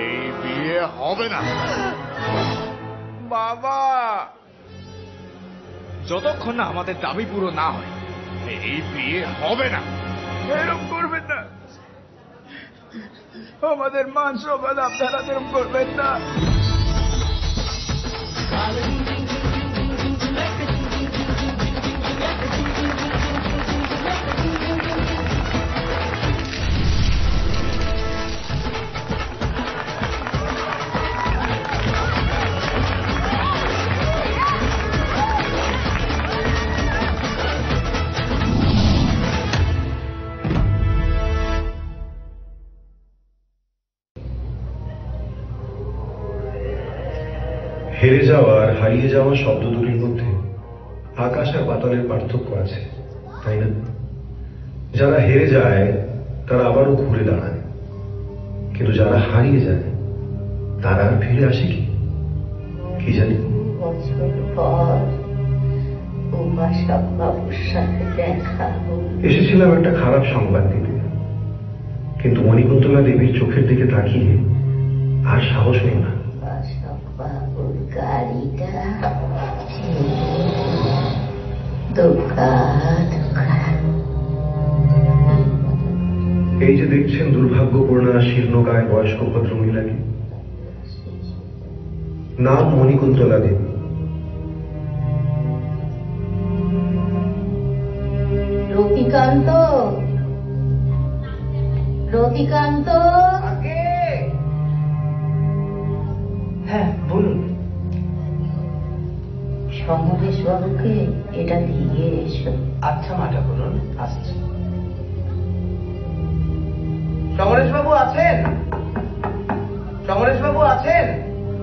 এই বিয়ে হবে না। বাবা, যতক্ষণ না আমাদের দাবি পুরো না হয় এই বিয়ে হবে না। এরকম করবেন না, আমাদের মান সম্মান আপনারা এরকম করবেন না। হেরে যাওয়া আর হারিয়ে যাওয়া শব্দ দুটির মধ্যে আকাশ আর পাতালের পার্থক্য আছে, তাই না? যারা হেরে যায় তারা আবারও ঘুরে দাঁড়ায়, কিন্তু যারা হারিয়ে যায় তারা আর ফিরে আসে কি জানি। বছর পর বাবুর সাথে দেখা এসেছিলাম একটা খারাপ সংবাদ দিতে, কিন্তু মণিকুন্তলা দেবীর চোখের দিকে তাকিয়ে আর সাহস হল না। বাবুর গাড়িটা দোকা এই যে দেখছেন দুর্ভাগ্যপূর্ণা শীর্ণকায় বয়স্ক ভদ্রমহিলাকে, নাম মণিকুন্তলা দেবী। রতিকান্ত, রতিকান্ত, হ্যাঁ বলুন। সমরেশ বাবুকে এটা দিয়ে এসো। আচ্ছা মাটা বলুন, আসছি। সমরেশ বাবু আছেন? সমরেশ বাবু আছেন?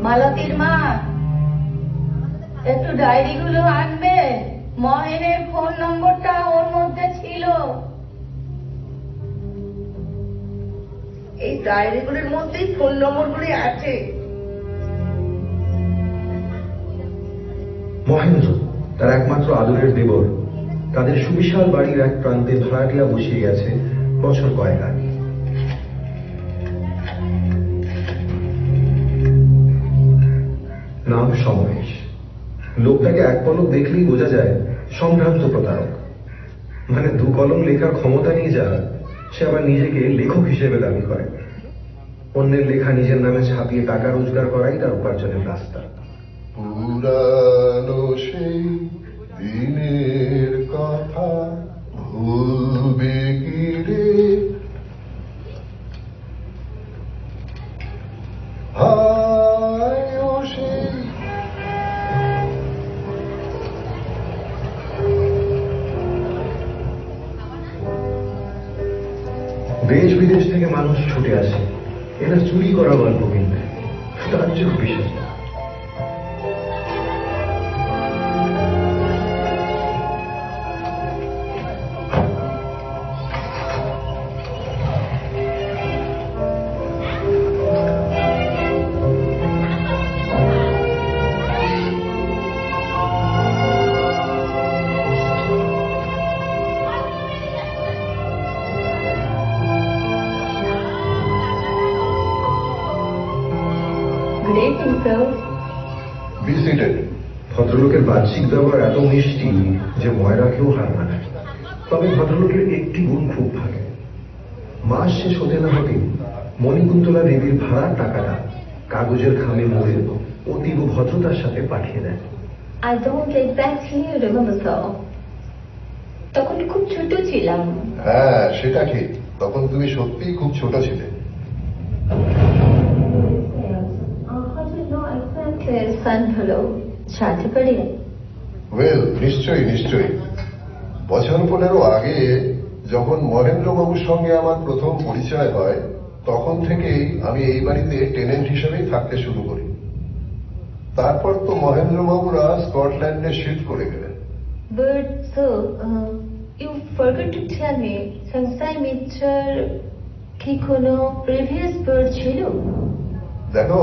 মালতীর মা, একটু ডায়েরিগুলো আনবে, মহেনের ফোন নম্বরটা ওর মধ্যে ছিল। এই ডায়েরিগুলির মধ্যেই ফোন নম্বরগুলি আছে। মহেন্দ্র তার একমাত্র আদরের দেবর তাদের সুবিশাল বাড়ির এক প্রান্তে ভাড়াটিয়া বসিয়ে গেছে বছর কয়েক আগে। নাম সমরেশ। লোকটাকে এক পলক দেখলেই বোঝা যায় সম্ভ্রান্ত প্রতারক। মানে দু কলম লেখার ক্ষমতা নিয়ে যা, সে আবার নিজেকে লেখক হিসেবে দাবি করে। অন্যের লেখা নিজের নামে ছাপিয়ে টাকা রোজগার করাই তার উপার্জনের রাস্তা। পুরানো সেই দিনের কথা ভুলবে কি রে, হায় ও সেই দেশ বিদেশ থেকে মানুষ ছুটে আসে এরা চুরি করা গল্প কিনতে, তার চোখ বিশেষ। ভদ্রলোকের বাহ্যিক ব্যবহার এত মিষ্টি যে ময়রাকেও হার মানায়। তবে ভদ্রলোকের একটি গুণ খুব ভালো, মাস শেষ হতে না হতেই মণিকুন্তলা দেবীর ভাড়ার টাকাটা কাগজের খামে মুড়ে অতীব ভদ্রতার সাথে পাঠিয়ে দেয়। I don't exactly remember, sir. তখন খুব ছোট ছিলাম। হ্যাঁ সেটা ঠিক, তখন তুমি সত্যিই খুব ছোট ছিলে। সাথে পারি? ওয়েল, নিশ্চয়ই নিশ্চয়ই। বছর 15 আগে যখন মহেন্দ্রবাবুর সঙ্গে আমার প্রথম পরিচয় হয়, তখন থেকেই আমি এই বাড়িতে টেনেন্ট হিসেবেই থাকতে শুরু করি। তারপর তো মহেন্দ্রবাবুরা স্কটল্যান্ডে শিফট করে গেলেন। But so, you forgot to tell me, সংসাই মিত্রার কি কোনো প্রিভিয়াস বার্থ ছিল? দেখো,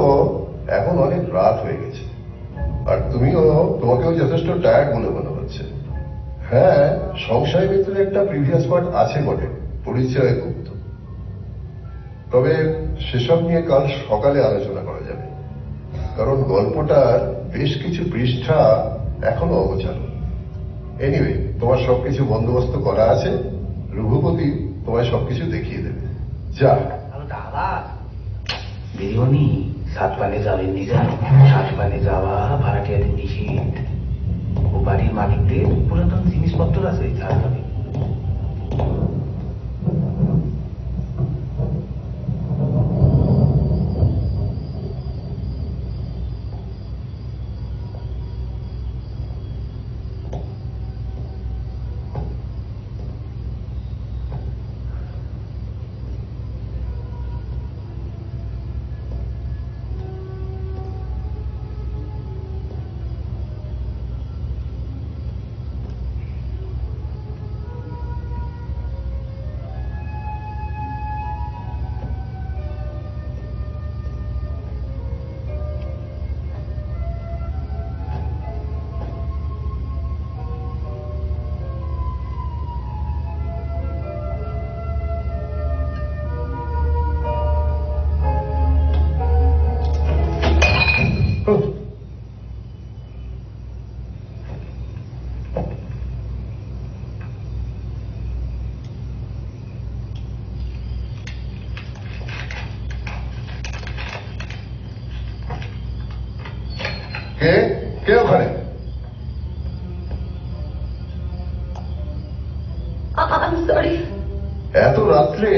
এখন অনেক রাত হয়ে গেছে, আর তোমাকেও যথেষ্ট টায়ার্ড মনে হচ্ছে। হ্যাঁ, সংশয় মিত্রের একটা প্রিভিয়াস পার্ট আছে বটে, পরিচয় গুপ্ত। তবে সেসব নিয়ে কাল সকালে আলোচনা করা যাবে, কারণ গল্পটার বেশ কিছু পৃষ্ঠা এখনো অগোছালো। এনিওয়ে, তোমার সবকিছু বন্দোবস্ত করা আছে, রঘুপতি তোমায় সবকিছু দেখিয়ে দেবে। যা। আবার দিদিমণি, 7 পানে যাবেননি যা, 7 পানে যাওয়া ভাড়াটিয়াদের নিষেধ। ও বাড়ির মালিকদের পুরাতন জিনিসপত্র আছে, ছাড় হবে। কে কে ওখানে? I'm sorry. এত রাত্রে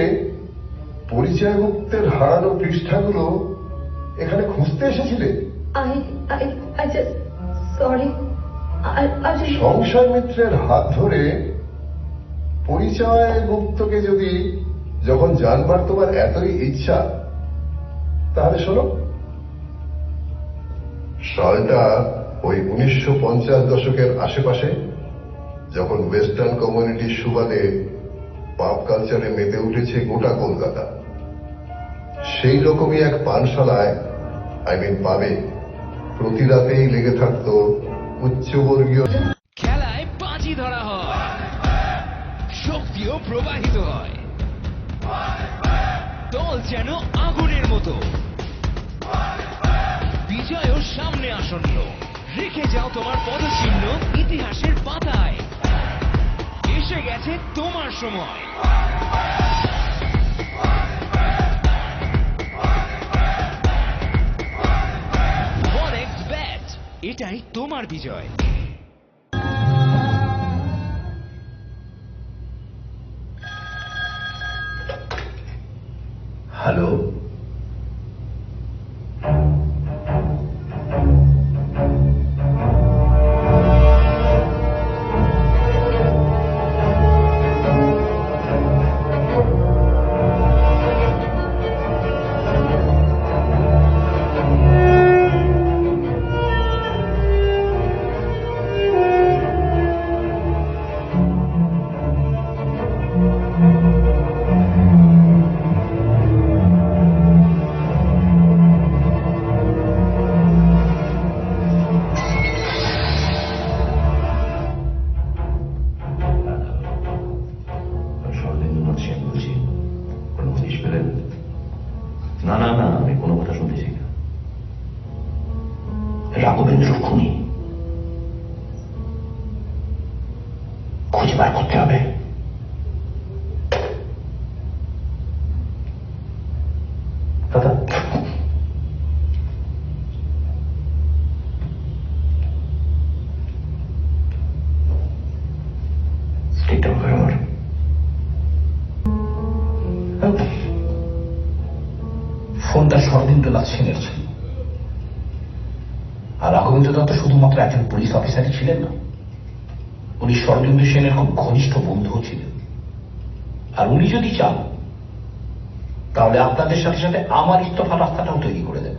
পরিচয়ভুক্তের হারানো পৃষ্ঠাগুলো এখানে খুঁজতে এসেছিলে? I just sorry. I just সংসার মিত্রের হাত ধরে পরিচয়ভুক্তকে যদি যখন জানবার তোমার এতই ইচ্ছা, তাহলে শোনো, সালটা ওই 1950 দশকের আশেপাশে, যখন ওয়েস্টার্ন কমিউনিটির সুবাদে পাপ কালচারে মেতে উঠেছে গোটা কলকাতা। সেই রকমই এক পানশালায়, পাবে, প্রতি রাতেই লেগে থাকত উচ্চবর্গীয়। খেলায় বাজি ধরা হয়, শক্তিও প্রবাহিত হয়, দল যেন আগুনের মতো, বিজয়ও সামনে আসন্ন। রেখে যাও তোমার পদচিহ্ন ইতিহাসের পাতায়। এসে গেছে তোমার সময়। ফরেক্স ব্যাট, এটাই তোমার বিজয়। হ্যালো, না না না, আমি কোনো কথা শুনতেছি না। রাঘবেন্দ্র খুনি খুঁজে বার করতে হবে। দাদা, স্টিকটা কোথায় আমার? ফোনটা শরদিন্দুনাথ সেনের ছিল। আর রাঘবেন্দ্র দত্ত শুধুমাত্র একজন পুলিশ অফিসারই ছিলেন না, উনি শরদিন্দু সেনের খুব ঘনিষ্ঠ বন্ধুও ছিলেন। আর উনি যদি চান তাহলে আপনাদের সাথে সাথে আমার ইস্তফার রাস্তাটাও তৈরি করে দেন।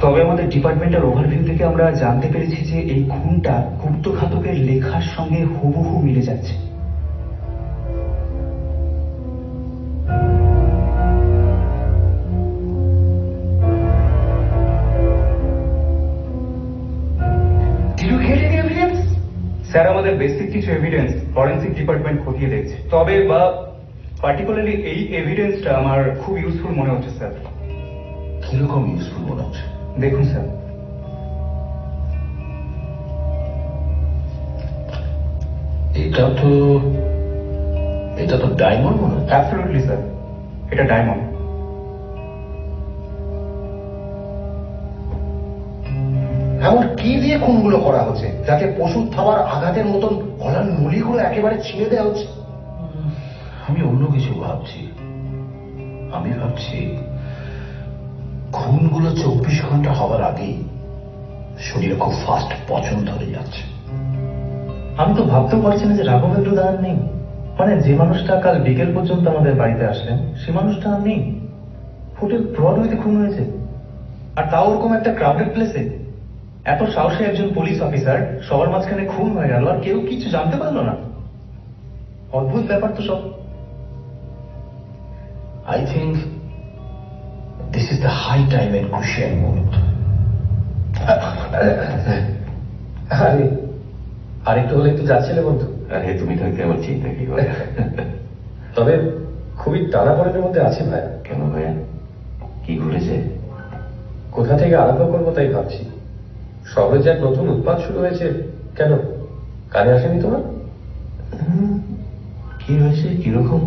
তবে আমাদের ডিপার্টমেন্টের ওভারভিউ থেকে আমরা জানতে পেরেছি যে এই খুনটা গুপ্তঘাতকের লেখার সঙ্গে হুবহু মিলে যাচ্ছে। স্যার আমাদের বেসিক কিছু এভিডেন্স ফরেন্সিক ডিপার্টমেন্ট খতিয়ে দেখছে, তবে বা পার্টিকুলারলি এই এভিডেন্সটা আমার খুব ইউজফুল মনে হচ্ছে স্যার। কিরকম ইউজফুল মনে হচ্ছে? দেখুন স্যার, এটা তো ডায়মন্ড মনে হচ্ছে। অ্যাবসলিউটলি স্যার, এটা ডায়মন্ড। এমন কি দিয়ে খুনগুলো করা হচ্ছে যাতে পশুর থাবার আঘাতের মতন গলার নলিগুলো একেবারে ছিঁড়ে দেওয়া হচ্ছে? আমি অন্য কিছু ভাবছি। আমি ভাবছি খুনগুলো 24 ঘন্টা হওয়ার আগেই শরীরে খুব ফাস্ট পচন ধরে যাচ্ছে। আমি তো ভাবতেও পারছি না যে রাঘবেন্দ্র দা আর নেই। মানে যে মানুষটা কাল বিকেল পর্যন্ত আমাদের বাড়িতে আসলেন সে মানুষটা আর নেই। হোটেল ব্রডওয়েতে খুন হয়েছে, আর তাও ওরকম একটা ক্রাউডেড প্লেসে। এত সাহসী একজন পুলিশ অফিসার সবার মাঝখানে খুন হয়ে গেল আর কেউ কিছু জানতে পারলো না। অদ্ভুত ব্যাপার তো সব। I think this is the high time and crucial moment. আরে আরেকটু হলে একটু যাচ্ছিলে বন্ধু। আরে তুমি থাকতে আমার চিন্তা কি করে? তবে খুবই টানাপোড়েনের মধ্যে আছি ভাইয়া। কেন ভাইয়া, কি ঘটেছে? কোথা থেকে আরম্ভ করবো তাই ভাবছি। শহরে যে এক নতুন উৎপাত শুরু হয়েছে, কেন কানে আসেনি তোমার? কি হয়েছে, কিরকম?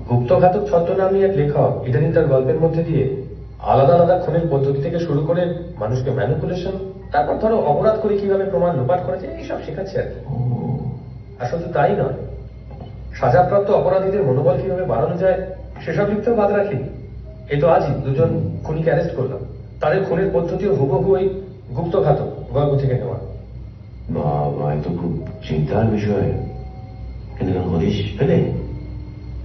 গুপ্তঘাতক ছদ্মনাম নিয়ে এক লেখক ইদানিং তার গল্পের মধ্যে দিয়ে আলাদা আলাদা খুনের পদ্ধতি থেকে শুরু করে মানুষকে ম্যানিপুলেশন, তারপর ধরো অপরাধ করে কিভাবে প্রমাণ লোপাট করা যায় এইসব শেখাচ্ছে আর কি। আর শুধু তাই নয়, সাজাপ্রাপ্ত অপরাধীদের মনোবল কিভাবে বাড়ানো যায় সেসব লিখতেও বাদ রাখি। এই তো আজই দুজন খুনিকে অ্যারেস্ট করলাম, তাদের খুনের পদ্ধতিও হুবহু ওই গুপ্তঘাতক গল্প থেকে নেওয়া। বাবা, এ তো খুব চিন্তার বিষয়। কিন্তু হরিশ পেলে?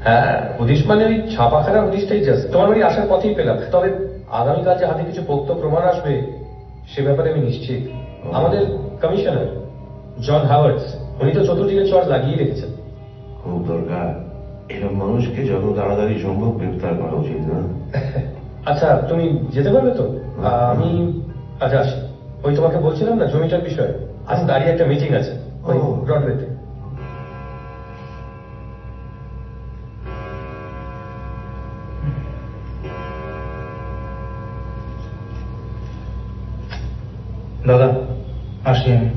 হ্যাঁ, হদিশ মানে ওই ছাপাখানা হদিশটাই জাস্ট তোমার বাড়ি আসার পথেই পেলাম। তবে আগামীকাল যে হাতে কিছু পোক্ত প্রমাণ আসবে সে ব্যাপারে আমি নিশ্চিত। আমাদের কমিশনার জন হাওয়ার্ডস উনি তো চতুর্দিকে চর লাগিয়ে রেখেছেন। খুব দরকার, এরকম মানুষকে যত তাড়াতাড়ি সম্ভব গ্রেফতার করা উচিত না? আচ্ছা, তুমি যেতে পারবে তো? আমি আজ আসি। ওই তোমাকে বলছিলাম না জমিটার বিষয়ে, আজ দাঁড়িয়ে একটা মিটিং আছে ওই ব্রডওয়েতে। দাদা আসি আমি।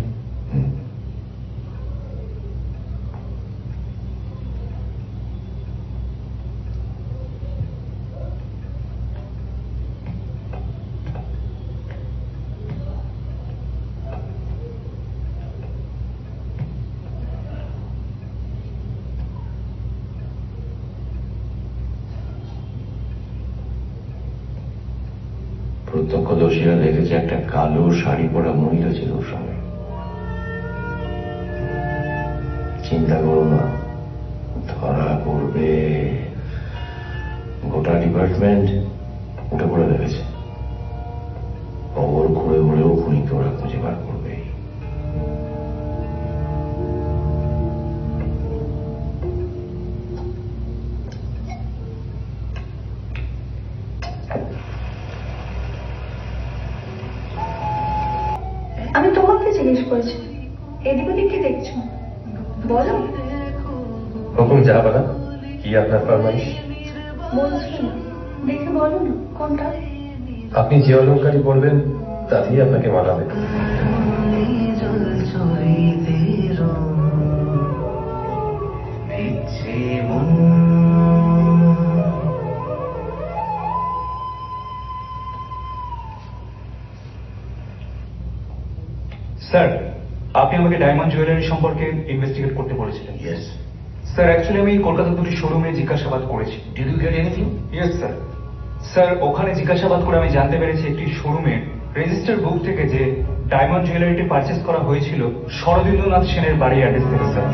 প্রত্যক্ষদর্শীরা দেখেছে একটা কালো শাড়ি পরা মহিলা ছিল ওর সঙ্গে। চিন্তা করো না, ধরা পড়বে। গোটা ডিপার্টমেন্ট উঠে পড়ে দেখেছে, কবর খুঁড়ে হলেও খুনিকে ওরা খুঁজে বার করবে। আমি তোমাকে জিজ্ঞেস করেছি, এদিক ওদিক কি দেখছো বলো। হুকুম জাহাপানা, কি আপনার ফরমাইশ? বলছি না, দেখে বলো না কোনটা। আপনি যে অলঙ্কারই বলবেন তা দিয়ে আপনাকে মানাবে। স্যার, আপনি আমাকে ডায়মন্ড জুয়েলারি সম্পর্কে ইনভেস্টিগেট করতে বলেছিলেন। ইয়েস স্যার, অ্যাকচুয়ালি আমি কলকাতার দুটি শোরুমে জিজ্ঞাসাবাদ করেছি। Did you get anything? Yes sir. Sir, ওখানে জিজ্ঞাসাবাদ করে আমি জানতে পেরেছি একটি শোরুমে রেজিস্টার বুক থেকে যে ডায়মন্ড জুয়েলারিটি পারচেস করা হয়েছিল শরদিন্দ্রনাথ সেনের বাড়ি অ্যাড্রেস থেকে স্যার।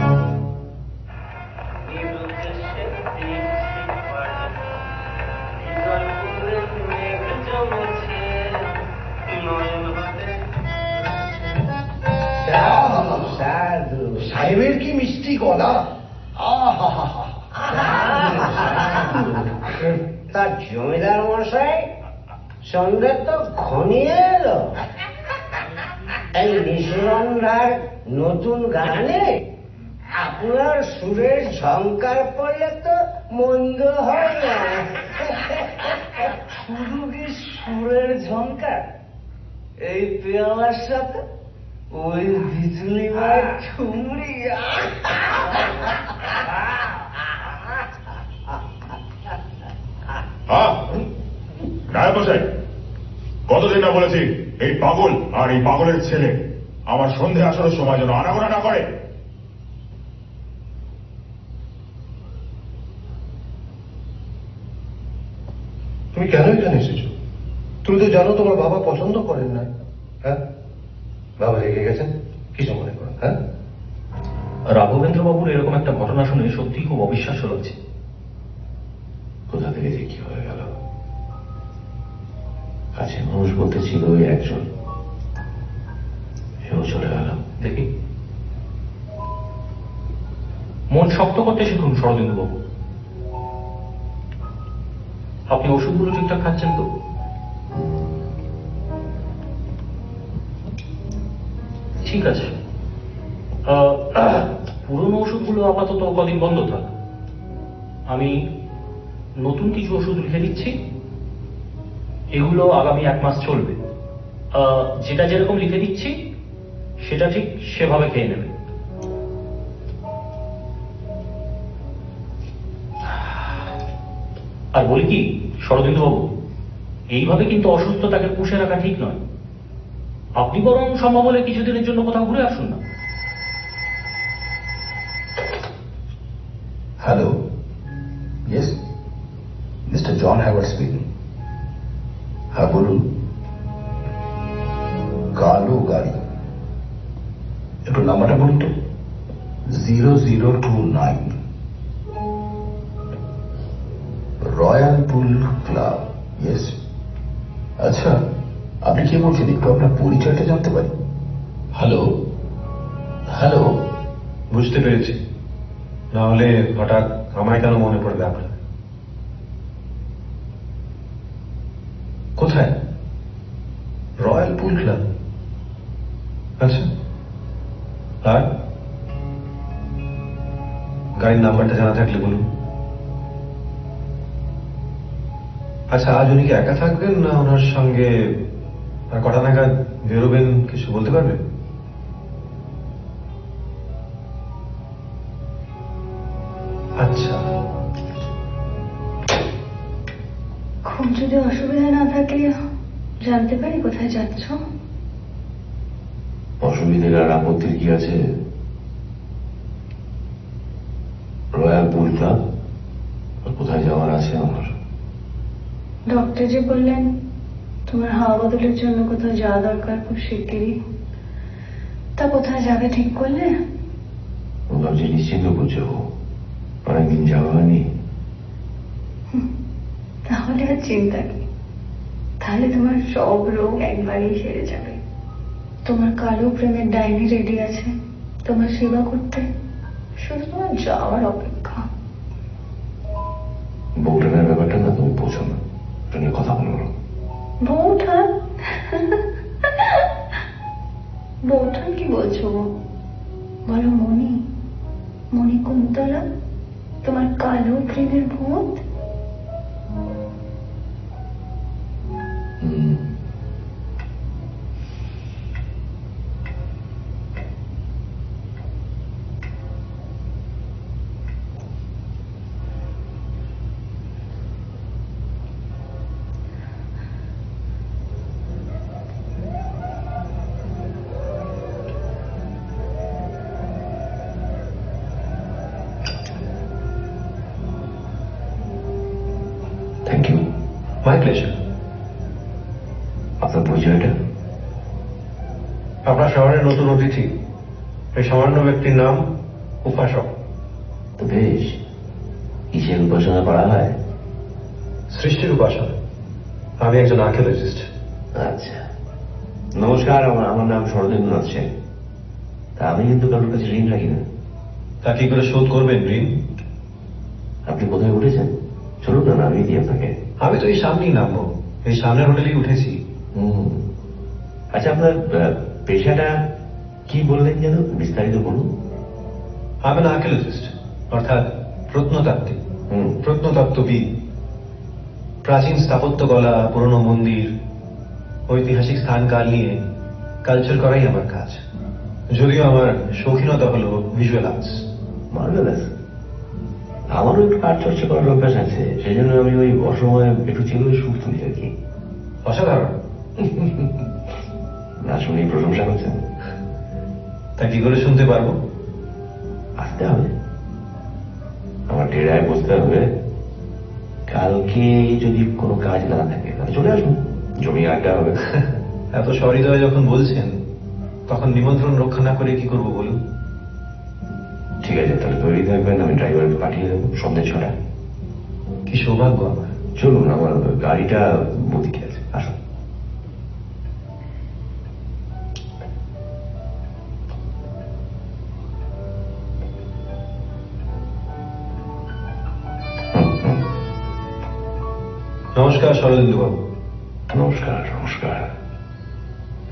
সাহেবের কি মিষ্টি গলা! তা জমিদার মশাই সন্ধ্যে তো ঘনিয়ে এলো। এই নিশিগন্ধার নতুন গানে আপনার সুরের ঝংকার পড়লে তো মন্দ হয় না। শুধু কি সুরের ঝংকার, এই পেয়ালার সাথে ওই বিজলি মায়ের ঠুমরি। নায়ক মশাই, কতদিন না বলেছি এই পাগল আর এই পাগলের ছেলে আমার সন্ধে আসার সময় যেন আনাগোনা না করে। তুমি কেন এখানে এসেছো? তুমি তো জানো তোমার বাবা পছন্দ করেন না। হ্যাঁ, বাবা রেগে গেছেন, কিছু মনে করেন? হ্যাঁ, রাঘবেন্দ্র বাবুর এরকম একটা ঘটনা শুনে সত্যি খুব অবিশ্বাস্য লাগছে। কোথা থেকে যে কি হয়ে গেল। কাছে মানুষ বলতে ছিল ওই একজন, সেও চলে গেল। দেখি, মন শক্ত করতে শিখুন শরদিন্দু বাবু। আপনি ওষুধগুলো ঠিকঠাক খাচ্ছেন তো? ঠিক আছে, পুরনো ওষুধগুলো আপাতত কদিন বন্ধ থাক। আমি নতুন কিছু ওষুধ লিখে দিচ্ছি, এগুলো আগামী 1 মাস চলবে। যেটা যেরকম লিখে দিচ্ছি সেটা ঠিক সেভাবে খেয়ে নেবে। আর বলি কি শরদিন্দু বাবু, এইভাবে কিন্তু অসুস্থতাকে পুষে রাখা ঠিক নয়। আপনি বরং সম্ভব হলে কিছুদিনের জন্য কোথাও ঘুরে আসুন না। Hello, yes, mister John হ্যাভার্ড speaking. হ্যাঁ বলুন। কালো গাড়ি, একটু নাম্বারটা বলুন তো। 0029 রয়্যাল পুল ক্লাব। ইয়েস, আচ্ছা, আপনি কি বলছেন একটু আপনার পরিচয়টা জানতে পারি? হ্যালো হ্যালো, বুঝতে পেরেছি, না হলে হঠাৎ আমায় কেন মনে পড়বে আপনার? কোথায়? রয়্যাল পুল ক্লাব। আচ্ছা, আর গাড়ির নাম্বারটা জানা থাকলে বলুন। আচ্ছা, আজ উনি কি একা থাকবেন না ওনার সঙ্গে আর কটা নাগাদ বেরোবেন, কিছু বলতে পারবেন? আচ্ছা, খুব যদি অসুবিধা না থাকে জানতে পারি কোথায় যাচ্ছ? অসুবিধের আর আপত্তির কি আছে? রয়্যাল পুল ক্লাব, কোথায় যাওয়ার আছে আমার? ডক্টর যে বললেন তোমার হাওয়া বদলের জন্য কোথাও যাওয়া দরকার খুব শিগগিরই। তা কোথায় যাবে ঠিক করলে? ভাবছি নিশ্চিন্তপুর যাবো, অনেকদিন যাওয়া হয়নি। তাহলে আর চিন্তা কি, তাহলে তোমার সব রোগ একবারই সেরে যাবে। তোমার কালো প্রেমের ডায়েরি রেডি আছে তোমার সেবা করতে, শুধু তোমার যাওয়ার অপেক্ষা। বউটানের ব্যাপারটা না তুমি বোঝো না, এটা নিয়ে কথা বলো না। বউঠান? বউঠান কি বলছো? বলো মণি, মণিকুন্তলা, তোমার কালো প্রেমের ভূত। My pleasure. আপনার পরিচয়টা? আপনার শহরের নতুন অতিথি, এই সামান্য ব্যক্তির নাম উপাসক। তো বেশ, কিসের উপাসনা করা হয়? সৃষ্টির উপাসনা। আমি একজন আর্কিওলজিস্ট। আচ্ছা, নমস্কার, আমার নাম শরদিন্দুনাথ সেন। তা আমি কিন্তু কারোর কাছে ঋণ রাখি না। তা কি করে শোধ করবেন ঋণ? আপনি কোথায় উঠেছেন? চলুন না, আমি দিই আপনাকে। আমি তো এই সামনেই নামবো, এই সামনের হোটেলেই উঠেছি। আচ্ছা, আপনার পেশাটা কি বললেন যেন, বিস্তারিত বলুন। আমি আর্কিওলজিস্ট, অর্থাৎ প্রত্নতাত্ত্বিক, প্রত্নতত্ত্ববিদ। প্রাচীন স্থাপত্যকলা, পুরনো মন্দির, ঐতিহাসিক স্থানকাল নিয়ে কালচার করাই আমার কাজ। যদিও আমার শৌখিনতা হলো ভিজুয়াল আর্টস। মার্ভেলাস। আমারও একটু আর্ট চর্চা করার অভ্যাস আছে, সেই জন্য আমি ওই অসময়ে একটু চেয়ে সুর তুলি আর কি। অসাধারণ। না শুনেই প্রশংসা করছেন। তা কি করে শুনতে পারবো? আসতে হবে, আমার ডেরায় বসতে হবে। কালকে যদি কোনো কাজ না থাকে তাহলে চলে আসুন, জমি আড্ডা হবে। এত সহৃদয় যখন বলছেন, তখন নিমন্ত্রণ রক্ষা না করে কি করবো বলুন? ঠিক আছে, তাহলে তৈরি থাকবেন, আমি ড্রাইভারকে পাঠিয়ে দেবো সন্ধ্যে 6টায়। কি সৌভাগ্য আমার। চলুন, আমার গাড়িটা বুদিকে আছে, আসুন। নমস্কার শরদিন্দু বাবু। নমস্কার নমস্কার।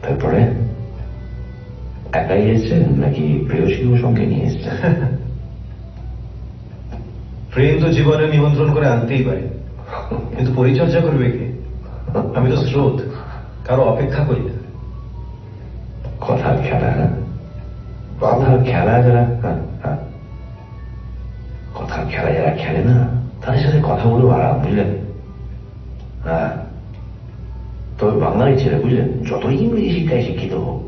তারপরে একাই এসছেন নাকি প্রেয়সীও সঙ্গে নিয়ে এসছেন? প্রেম তো জীবনে নিমন্ত্রণ করে আনতেই পারে, কিন্তু পরিচর্যা করবে কে? আমি তো স্রোত, কারো অপেক্ষা করি না। কথার খেলা, কথার খেলা যারা কথার খেলা যারা খেলে না, তাদের সাথে কথা বলেও আরাম, বুঝলেন? হ্যাঁ, তবে বাঙালি ছেলে বুঝলেন, যতই ইংরেজি শিক্ষায় শিক্ষিত হোক,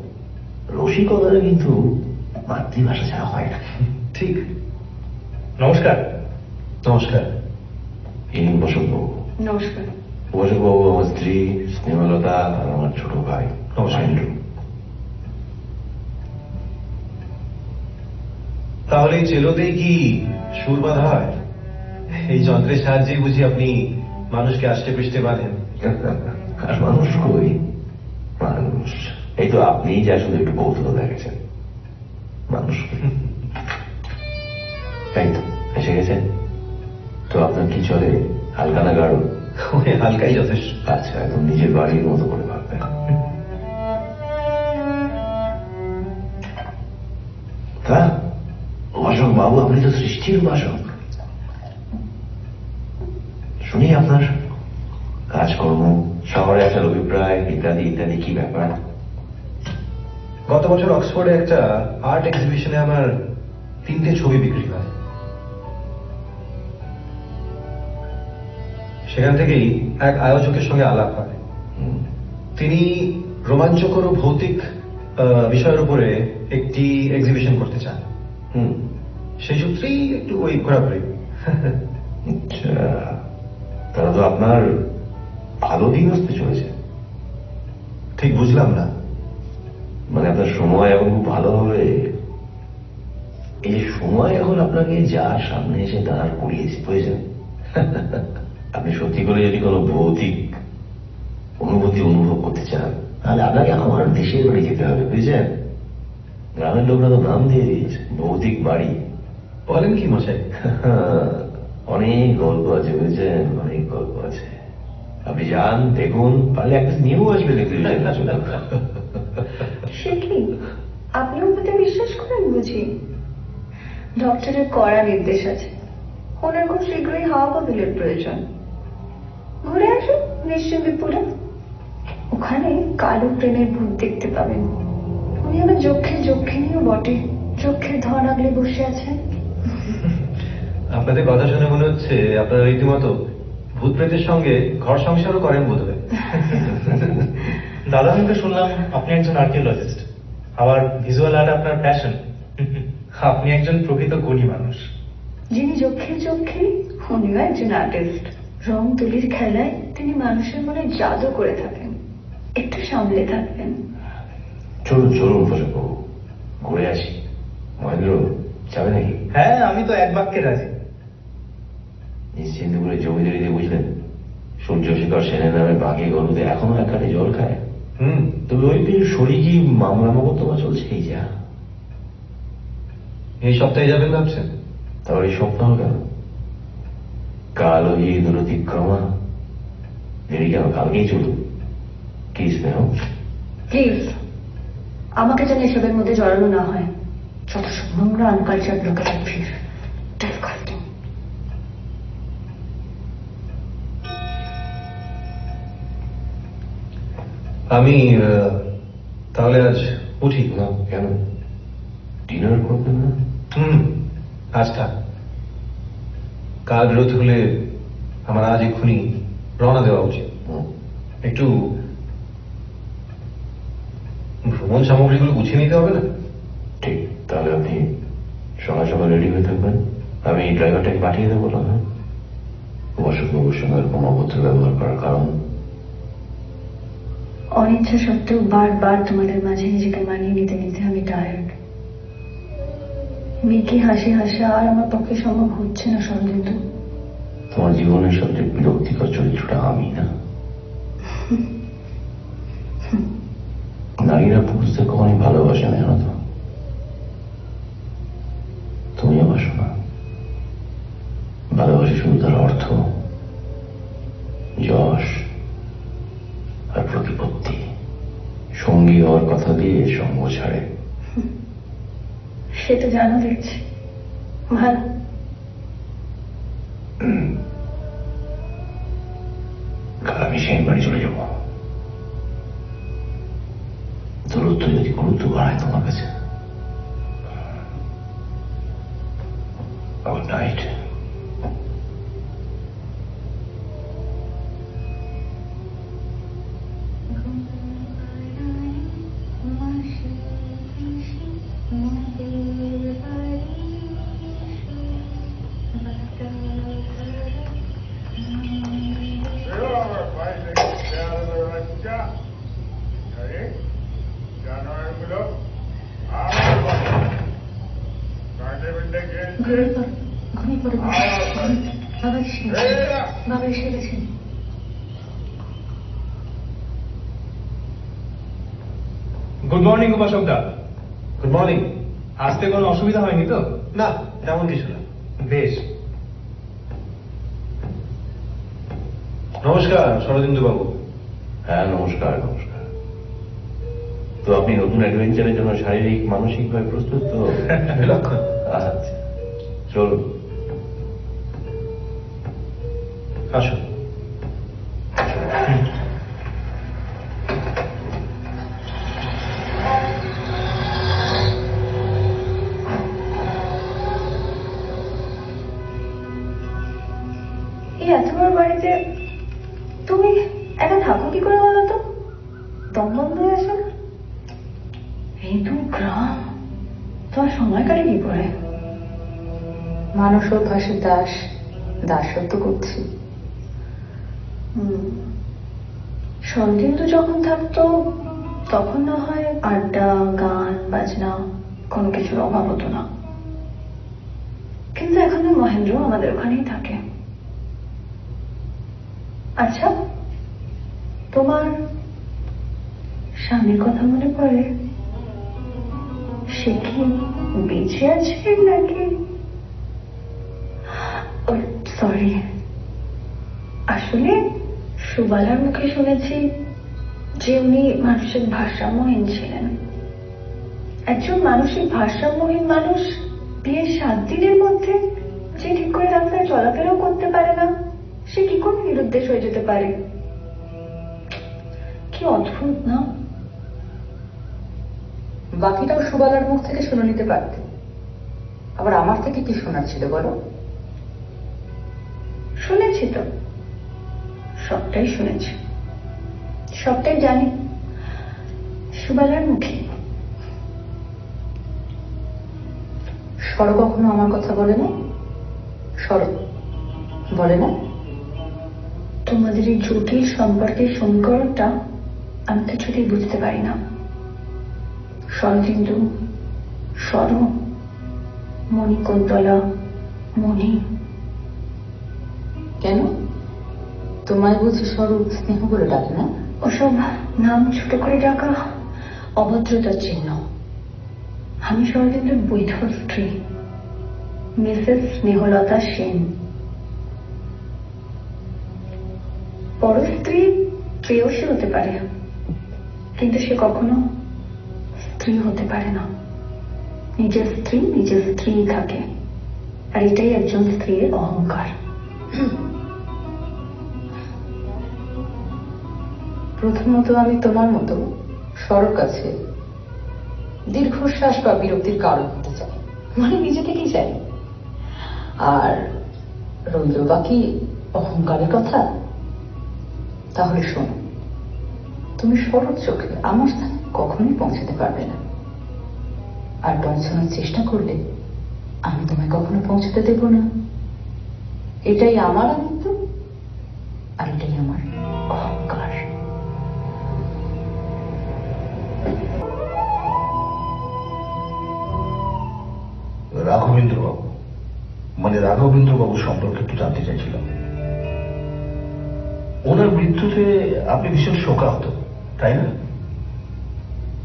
রসিকতাটা কিন্তু মাতৃভাষা ছাড়া হয় না। ঠিক। নমস্কার। নমস্কার। ইনি বসন্তবাবু। নমস্কার। বসন্তবাবু আমার স্ত্রী স্নেহলতা আর আমার ছোট ভাই মহেন্দ্র। তাহলে এই চেলোতেই কি সুর বাঁধা হয়? এই যন্ত্রের সাহায্যেই বুঝি আপনি মানুষকে আষ্টে পৃষ্ঠে বাঁধেন? আর মানুষ কই, মানুষ এই তো আপনি যা শুধু একটু কৌতূহল দেখেছেন। মানুষ এই তো এসে গেছেন। তো আপনার কি চলে, হালকা না গাঢ়? হালকাই যথেষ্ট। আচ্ছা, এখন নিজের বাড়ির মতো করে ভাববেন। তা উপাসক বাবু, আপনি তো সৃষ্টির উপাসক। শুনি আপনার কাজকর্ম, শহরে আসার অভিপ্রায় ইত্যাদি ইত্যাদি, কি ব্যাপার? গত বছর অক্সফোর্ডে একটা আর্ট এক্সিবিশনে আমার 3টে ছবি বিক্রি হয়। সেখান থেকেই এক আয়োজকের সঙ্গে আলাপ হয়। তিনি রোমাঞ্চকর ও ভৌতিক বিষয়ের উপরে একটি এক্সিবিশন করতে চান। সেই সূত্রেই একটু ওই ঘোরাঘুরি। আচ্ছা, তারা তো আপনার ভালো দিন আসতে চলেছে। ঠিক বুঝলাম না। মানে আপনার সময় এখন খুব ভালো হবে। এই যে সময় এখন আপনাকে যার সামনে এসে দাঁড় করিয়েছে, বুঝেছেন? আপনি সত্যি করে যদি কোনো ভৌতিক অনুভূতি অনুভব করতে চান, তাহলে আপনাকে আমার দেশের বাড়ি যেতে হবে, বুঝেছেন? গ্রামের লোকরা তো নাম দিয়ে দিয়েছে ভৌতিক বাড়ি। বলেন কি মশাই? অনেক গল্প আছে, বুঝেছেন, অনেক গল্প আছে। আপনি যান, দেখুন, পারলে একটা নিয়েও আসবে দেখতে। সে কি, আপনি ওকে বিশ্বাস করেন বুঝি? ডক্টরের কড়া নির্দেশ আছে, ওনার খুব শীঘ্রই হাওয়া বদলের প্রয়োজন। ঘুরে আসুন নিশ্চিন্দিপুরে, ওখানে কালো ট্রেনের ভূত দেখতে পাবেন। উনি আমার যক্ষিণীও বটে, চোখের ধন আগলে বসে আছেন। আপনাদের কথা শুনে মনে হচ্ছে আপনারা রীতিমতো ভূত প্রেতের সঙ্গে ঘর সংসারও করেন বোধ হয়। দাদা, আমি তো শুনলাম আপনি একজন আর্কিওলজিস্ট, আবার ভিজুয়াল আর্ট আপনার প্যাশন। আপনি একজন প্রকৃত গুণী মানুষ। যিনি যক্ষিণী, উনিও একজন আর্টিস্ট। রং তুলির খেলায় তিনি মানুষের মনে জাদু করে থাকেন। একটু সামলে থাকবেন। চলুন চলুন বসন্তবাবু, ঘুরে আসি। মহেন্দ্র যাবে নাকি? হ্যাঁ, আমি তো এক বাক্যে রাজি। নিশ্চিন্তপুরে জমিদারিতে বুঝলেন, সূর্যশেখর সেনের নামে বাঘে গরুতে এখনো এক কাটে জল খায়। তবে ওই শরীরই মামলা মোকদ্দমা চলছে। এই যা, এই সপ্তাহে যাবেন ভাবছেন? তারপর এই সপ্তাহ কেন, কাল ওই দূরতিক্রমা দেরি কেন, কালকেই চলুন। কি স্নেহ? প্লিজ, আমাকে যেন এসবের মধ্যে জড়ানো না হয়। যত সব নোংরা আনকালচার লোকের ভিড়, ডিসকাস্টিং। আমি তাহলে আজ উঠি। না কেন, ডিনার করবেন না? আজ থাক, কাল বেরোতে হলে আমার আজ এক্ষুনি রওনা দেওয়া উচিত। একটু ভ্রমণ সামগ্রীগুলো গুছিয়ে নিতে হবে না? ঠিক, তাহলে আপনি সকাল সকাল রেডি হয়ে থাকবেন। আমি ড্রাইভারটাকে পাঠিয়ে দেবো না? অশোকবাবুর সঙ্গে এরকম অভদ্র ব্যবহার করার কারণ? অনিচ্ছা সত্ত্বেও বারবার তোমাদের মাঝে নিজেকে মানিয়ে নিতে নিতে আমি টায়ার্ড। মেকি হাসি হাসি আর আমার পক্ষে সম্ভব হচ্ছে না শরদিন্দু। তোমার জীবনের সবচেয়ে বিরক্তিকর চরিত্রটা আমি না? নারীরা পুরুষদের কখনই ভালোবাসে না, জানো তো? তুমিও বাসো না। ভালোবাসে শুধু তার অর্থ, যশ আর প্রতিপত্তি। সঙ্গী হওয়ার কথা দিয়ে সঙ্গ ছাড়ে। সে তো জানো দেখছি, ভালো। কাল আমি সেই বাড়ি চলে যাব। দূরত্ব যদি গুরুত্ব বাড়ায় তোমার কাছে। Good night. বাবা এসে গেছেন। গুড মর্নিং উপাসক দা। Good morning. আসতে কোনো অসুবিধা হয়নি তো? না, তেমন কিছু না। বেশ। নমস্কার শরদিন্দু বাবু। হ্যাঁ নমস্কার। নমস্কার। তো আপনি নতুন অ্যাডভেঞ্চারের জন্য শারীরিক মানসিকভাবে প্রস্তুত তো? লক্ষণ। আচ্ছা চলুন। আসুন। এই এত বড় বাড়িতে তুমি একা থাকো কি করে বলো তো? দম বন্ধ হয়ে আসো না? এই তো গ্রাম, তোমার সময় কাটে কি করে? মানুষ অভ্যাসের দাস, দাসত্ব করছি। শরদিন্দু যখন থাকতো তখন না হয় আড্ডা, গান বাজনা কোনো কিছুর অভাব হতো না, কিন্তু এখন তো মহেন্দ্র আমাদের ওখানেই থাকে। আচ্ছা, তোমার স্বামীর কথা মনে পড়ে? সে কি বেঁচে আছে নাকি? সরি, আসলে সুবালার মুখে শুনেছি যে উনি মানসিক ভারসাম্যহীন ছিলেন। একজন মানসিক ভারসাম্যহীন মানুষ বিয়ের 7 দিনের মধ্যে যে ঠিক করে রাস্তায় চলাফেরাও করতে পারে না, সে কি করে নিরুদ্দেশ হয়ে যেতে পারে? কি অদ্ভুত না? বাকিটাও সুবালার মুখ থেকে শুনে নিতে পারতে। আবার আমার থেকে কি শোনার ছিল বলো? শুনেছি তো, সবটাই শুনেছি, সবটাই জানি সুবালার মুখে। সরো কখনো আমার কথা বলে না? সরো বলে না? তোমাদের এই জটিল সম্পর্কের সমীকরণটা আমি কিছুতেই বুঝতে পারি না। শরদিন্দু, সর, মণিকুন্তলা, মণি। কেন তোমায় বুঝি স্বরূপ স্নেহ করে ডাকে না? ওসব নাম ছোট করে ডাকা অভদ্রতার চিহ্ন। আমি শরদিন্দুর বৈধ স্ত্রী, মিসেস স্নেহলতা সেন। পরস্ত্রী প্রেয়সী হতে পারে, কিন্তু সে কখনো স্ত্রী হতে পারে না। নিজের স্ত্রী থাকে, আর এটাই একজন স্ত্রীর অহংকার। প্রথমত আমি তোমার মতো সরর কাছে দীর্ঘশ্বাস বা বিরক্তির কারণ হতে চাই, মানে নিজে থেকেই চাই। আর রইল বাকি অহংকারের কথা, তাহলে শোনো, তুমি সরল চোখে আমার স্থানে কখনোই পৌঁছাতে পারবে না, আর পৌঁছানোর চেষ্টা করলে আমি তোমায় কখনো পৌঁছাতে দেব না। এটাই আমার আনন্দ, আর এটাই আমার অহংকার। রাঘবেন্দ্রবাবু, মানে রাঘবেন্দ্রবাবু সম্পর্কে একটু জানতে চাইছিলাম। ওনার মৃত্যুতে আপনি ভীষণ শোকাহত, তাই না?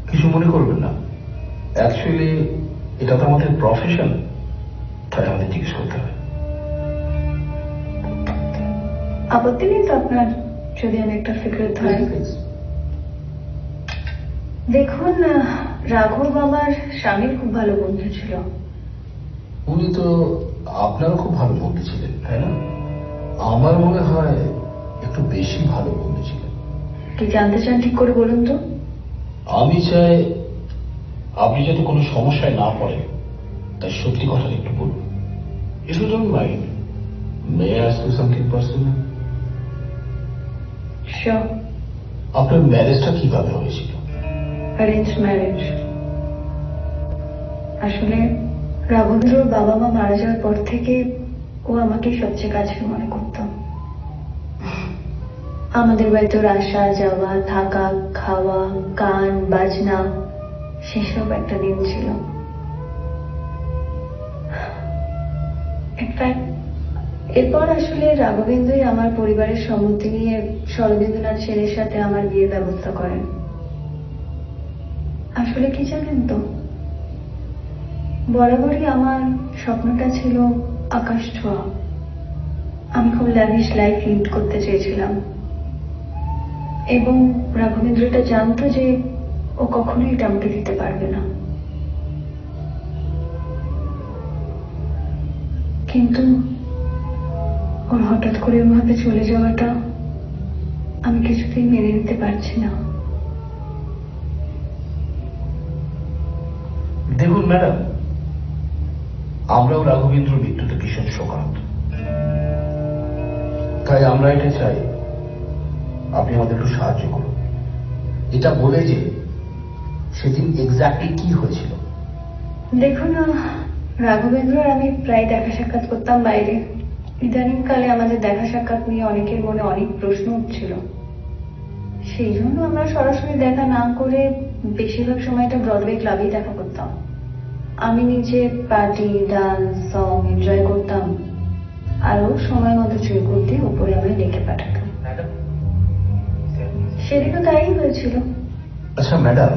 কিছু মনে করবেন না, অ্যাকচুয়ালি এটা তো আমাদের প্রফেশন, তাই আমাদের জিজ্ঞেস করতে হবে। আপত্তি নেই তো আপনার যদি আমি একটা সিক্রেট ধরি? দেখুন, রাঘব আমার স্বামীর খুব ভালো বন্ধু ছিল। উনি তো আপনারও খুব ভালো বন্ধু ছিলেন, তাই না? আমার মনে হয় একটু বেশি ভালো বন্ধু ছিলেন। কি জানতে চান ঠিক করে বলুন তো? আমি চাই আপনি যাতে কোনো সমস্যায় না পড়েন, তাই সত্যি কথা একটু বলুন। If you don't mind, may I ask you something personal? Sure. আপনার ম্যারেজটা কিভাবে হয়েছিল? Arrange marriage. আসলে রাঘবেন্দ্রর বাবা মা মারা যাওয়ার পর থেকে ও আমাকে সবচেয়ে কাছের মনে করত। আমাদের বাড়িতে ওর আসা যাওয়া, থাকা, খাওয়া, গান বাজনা, সেসব একটা দিন ছিল। ইনফ্যাক্ট এরপর আসলে রাঘবেন্দ্রই আমার পরিবারের সম্মতি নিয়ে শরদিন্দুনাথ সেনের সাথে আমার বিয়ের ব্যবস্থা করেন। আসলে কি জানেন তো, বরাবরই আমার স্বপ্নটা ছিল আকাশ ছোঁয়া। আমি খুব ল্যাভিশ লাইফ লিড করতে চেয়েছিলাম, এবং রাঘবেন্দ্র এটা জানতো যে ও কখনোই এটা আমাকে দিতে পারবে না। কিন্তু ওর হঠাৎ করে ওভাবে চলে যাওয়াটা আমি কিছুতেই মেনে নিতে পারছি না। দেখুন ম্যাডাম, আমরাও রাঘবেন্দ্র মৃত্যুতে ভীষণ শোকাহত, তাই আমরা এটা চাই আপনি আমাদের একটু সাহায্য করুন। এটা বলে যে সেদিন এক্স্যাক্টলি কি হয়েছিল। দেখুন, রাঘবেন্দ্র আর আমি প্রায় দেখা সাক্ষাৎ করতাম বাইরে। ইদানিংকালে আমাদের দেখা সাক্ষাৎ নিয়ে অনেকের মনে অনেক প্রশ্ন উঠছিল। সেই জন্য আমরা সরাসরি দেখা না করে বেশিরভাগ সময়টা ব্রডওয়ে ক্লাবেই দেখা করতাম। আমি নিজে পার্টি, ডান্স, সং এনজয় করতাম, আরো সময় মতো চুরি করতে উপরে আমায় ডেকে পাঠাতাম। সেদিনও তাই হয়েছিল। আচ্ছা ম্যাডাম,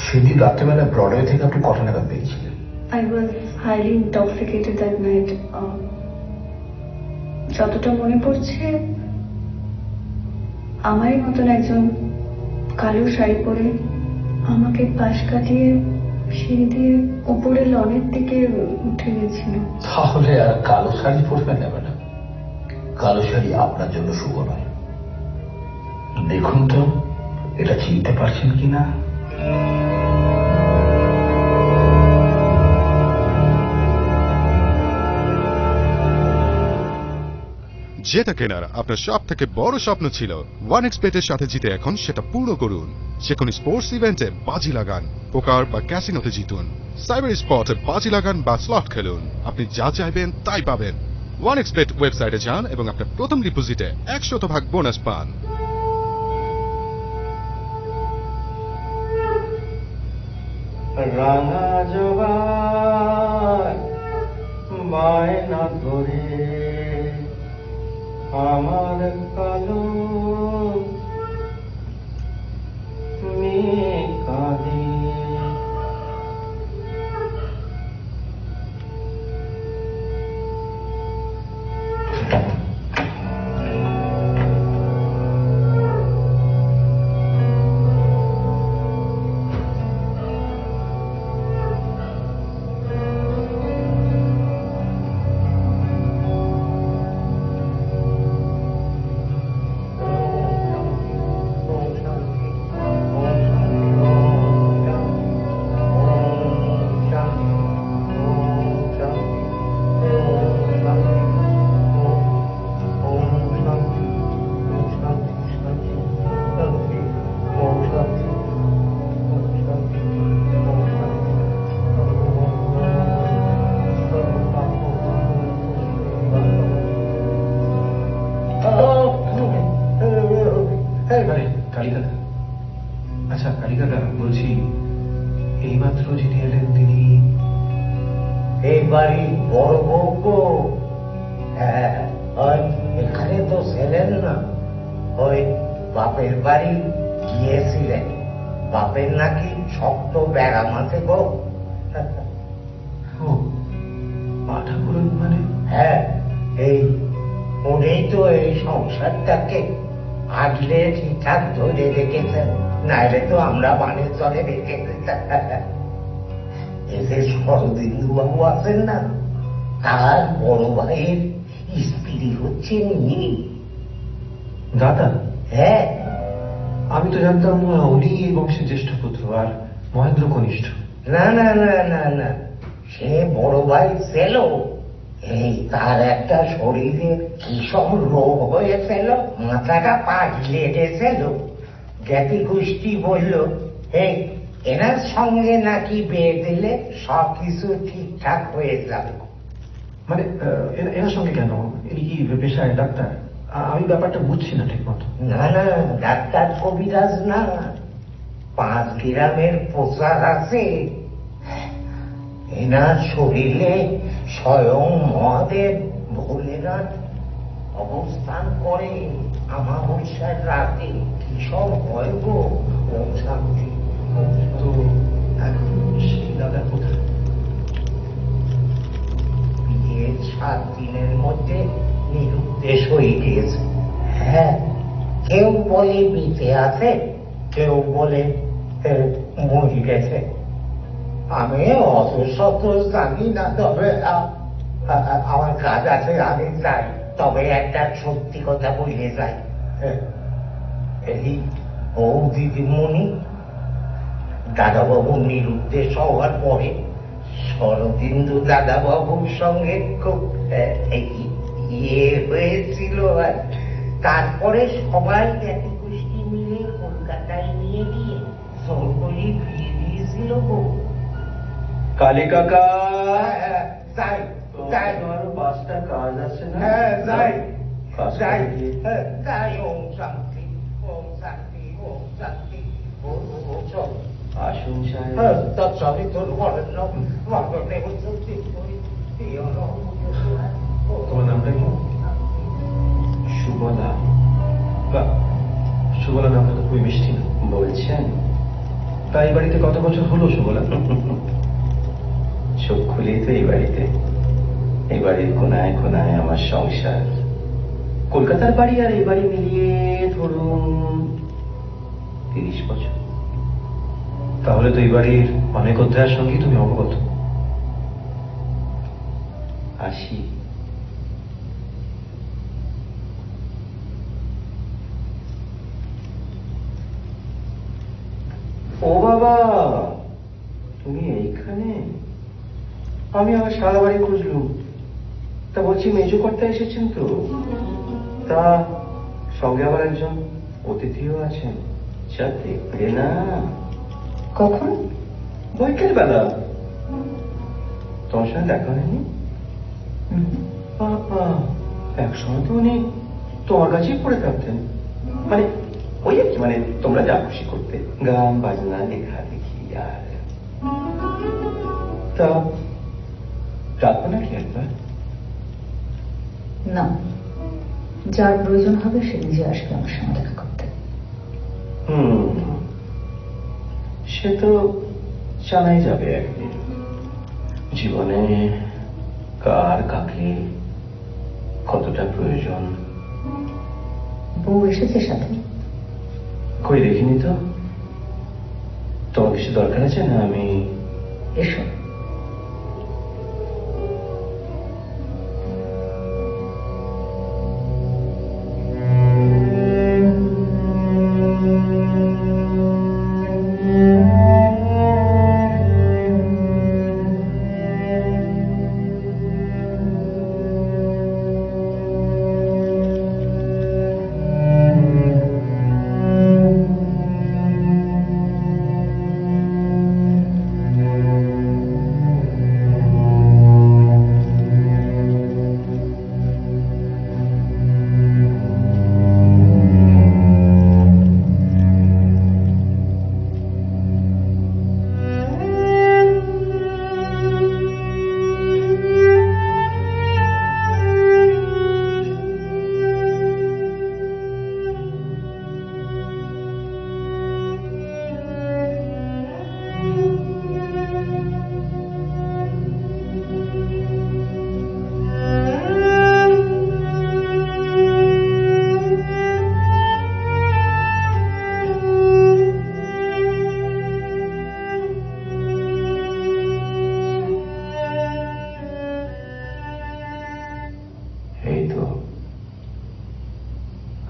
সেদিন রাত্রেবেলা ব্রডওয়ে থেকে আপনি কটা নাগাদ পেয়েছিলেন? I was highly intoxicated that night. যতটা মনে পড়ছে, আমারই মতন একজন কালো শাড়ি পরে আমাকে পাশ কাটিয়ে সিঁড়ি দিয়ে উপরে লনের দিকে উঠে গেছিল। তাহলে আর কালো শাড়ি পরবেন না ম্যাডাম, কালো শাড়ি আপনার জন্য শুভ নয়। দেখুন তো এটা চিনতে পারছেন কিনা। যেটা কেনার আপনার সব থেকে বড় স্বপ্ন ছিল, OneXBet-এর সাথে জিতে এখন সেটা পূর্ণ করুন। যে কোনো স্পোর্টস ইভেন্টে বাজি লাগান, পোকার বা ক্যাসিনোতে জিতুন, সাইবার স্পটে বাজি লাগান বা স্লট খেলুন। আপনি যা চাইবেন তাই পাবেন। OneXBet ওয়েবসাইটে যান এবং আপনার প্রথম ডিপোজিটে 100% বোনাস পান। রাঙা জবার বায়না করে আমার কালো মেয়ে কাঁদে। কালিকাদা বলছি, এইমাত্র যিনি এলেন তিনি এই বাড়ির বড় বউ গো। হ্যাঁ, ওই এখানে তো ছিলেন না, ওই বাপের বাড়ি গিয়েছিলেন। বাপের নাকি শক্ত ব্যারাম আছে গো। পাঠা করুন মানে? হ্যাঁ, এই উনি তো এই সংসারটাকে আগলে ঠিকঠাক ধরে রেখেছেন, নাইলে তো আমরা বানের চলে রেখে দিতাম। এদের শরদিন্দু বাবু আছেন না, তার বড় ভাইয়ের স্ত্রী হচ্ছে ইনি। দাদা? হ্যাঁ। আমি তো জানতাম না উনি এই বংশের জ্যেষ্ঠ পুত্র আর মহেন্দ্র কনিষ্ঠ। না না না না না, সে বড় ভাই ছিল। এই তার একটা শরীরে কি সব রোগ হয়েছিল, মাথাটা পাগলে গেছিল। জ্ঞাতি গোষ্ঠী বলল এই এনার সঙ্গে নাকি বিয়ে দিলে সব কিছু ঠিকঠাক হয়ে যাবে। মানে এনার সঙ্গে কেন? ইনি কি পেশায় ডাক্তার? আমি ব্যাপারটা বুঝছি না ঠিক মতো। না না, ডাক্তার কবিরাজ না, 5 গ্রামের প্রচার আছে। এনার শরীরে স্বয়ং মহাদেব ভোলেনাথ অবস্থান করে। আমাবস্যার রাতে কি সব হয় গো। ওম শান্তি। তো এখন সেই দাদা কোথায়? বিয়ের 7 দিনের মধ্যে নিরুদ্দেশ হয়ে গিয়েছে। হ্যাঁ, কেউ বলে বেঁচে আছে, কেউ বলে মরে গেছে। আমি অত শত জানি না, তবে আমার কাজ আছে, আমি যাই। তবে একটা সত্যি কথা বলে যাই, এই ও দিদিমণি দাদাবাবু নিরুদ্দেশ হওয়ার পরে শরদিন্দু দাদাবাবুর সঙ্গে খুব ইয়ে হয়েছিল। আর তারপরে সবাই জ্ঞাতি গোষ্ঠী মিলে কলকাতায় নিয়ে গিয়ে জোর করে বিয়ে দিয়েছিল গো। কালী কাকা, যাই যাই, তোমার 5টা কাজ আছে না? হ্যাঁ যাই যাই যাই। ওম শান্তি, ওম শান্তি, ওম শান্তি। আসুন সাহেব। তৎসবই তোর বলেন না, তোমার নামটা কি? সুবলা। বাহ, সুবলা নামটা তো খুবই মিষ্টি না। বলছেন? তাই বাড়িতে কত বছর হলো সুবলা? চোখ খুলেই তো এই বাড়িতে, এই বাড়ির কোনায় কোনায় আমার সংসার। কলকাতার বাড়ি আর এই বাড়ি মিলিয়ে ধরুন 30 বছর। তাহলে তো এই বাড়ির অনেক অধ্যায়ের সঙ্গে তুমি অবগত। 80। ও বাবা, তুমি এইখানে? আমি আবার সারা বাড়ি খুঁজলুম। তা বলছি মেজো কর্তা এসেছেন তো? তা সঙ্গে আবার একজন অতিথিও আছেন, যা দেখবে না। কখন? বৈকাল বেলা। তোমার সঙ্গে দেখা হয়নি? বাবা, একসময় তো উনি তোমার কাছেই পড়ে থাকতেন। মানে ওই আর কি, মানে তোমরা যা খুশি করতে, গান বাজনা লেখা দেখি। আর তা রাখবো নাকি একবার? না, যার প্রয়োজন হবে সে নিজে আসবে আমার সঙ্গে দেখা করতে। সে তো জানাই যাবে একদিন। জীবনে কার কাকে কতটা প্রয়োজন। বউ এসেছে সাথে? কই দেখিনি তো। তোমার কিছু দরকার আছে না? আমি এসো।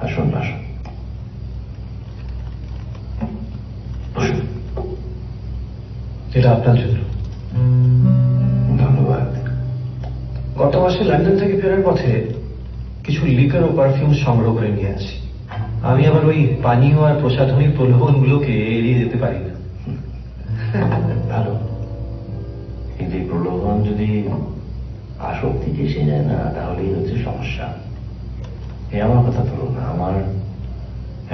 আসুন আসুন বসুন। এটা আপনার জন্য। ধন্যবাদ। গত মাসে লন্ডন থেকে ফেরার পথে কিছু লিকার ও পারফিউম সংগ্রহ করে নিয়ে আসি। আমি আবার ওই পানীয় আর প্রসাধনীর প্রলোভনগুলোকে এড়িয়ে যেতে পারি না। ভালো, কিন্তু এই প্রলোভন যদি আসক্তিতে এসে যায় না, তাহলেই হচ্ছে সমস্যা। এ আমার কথা ধরুন না, আমার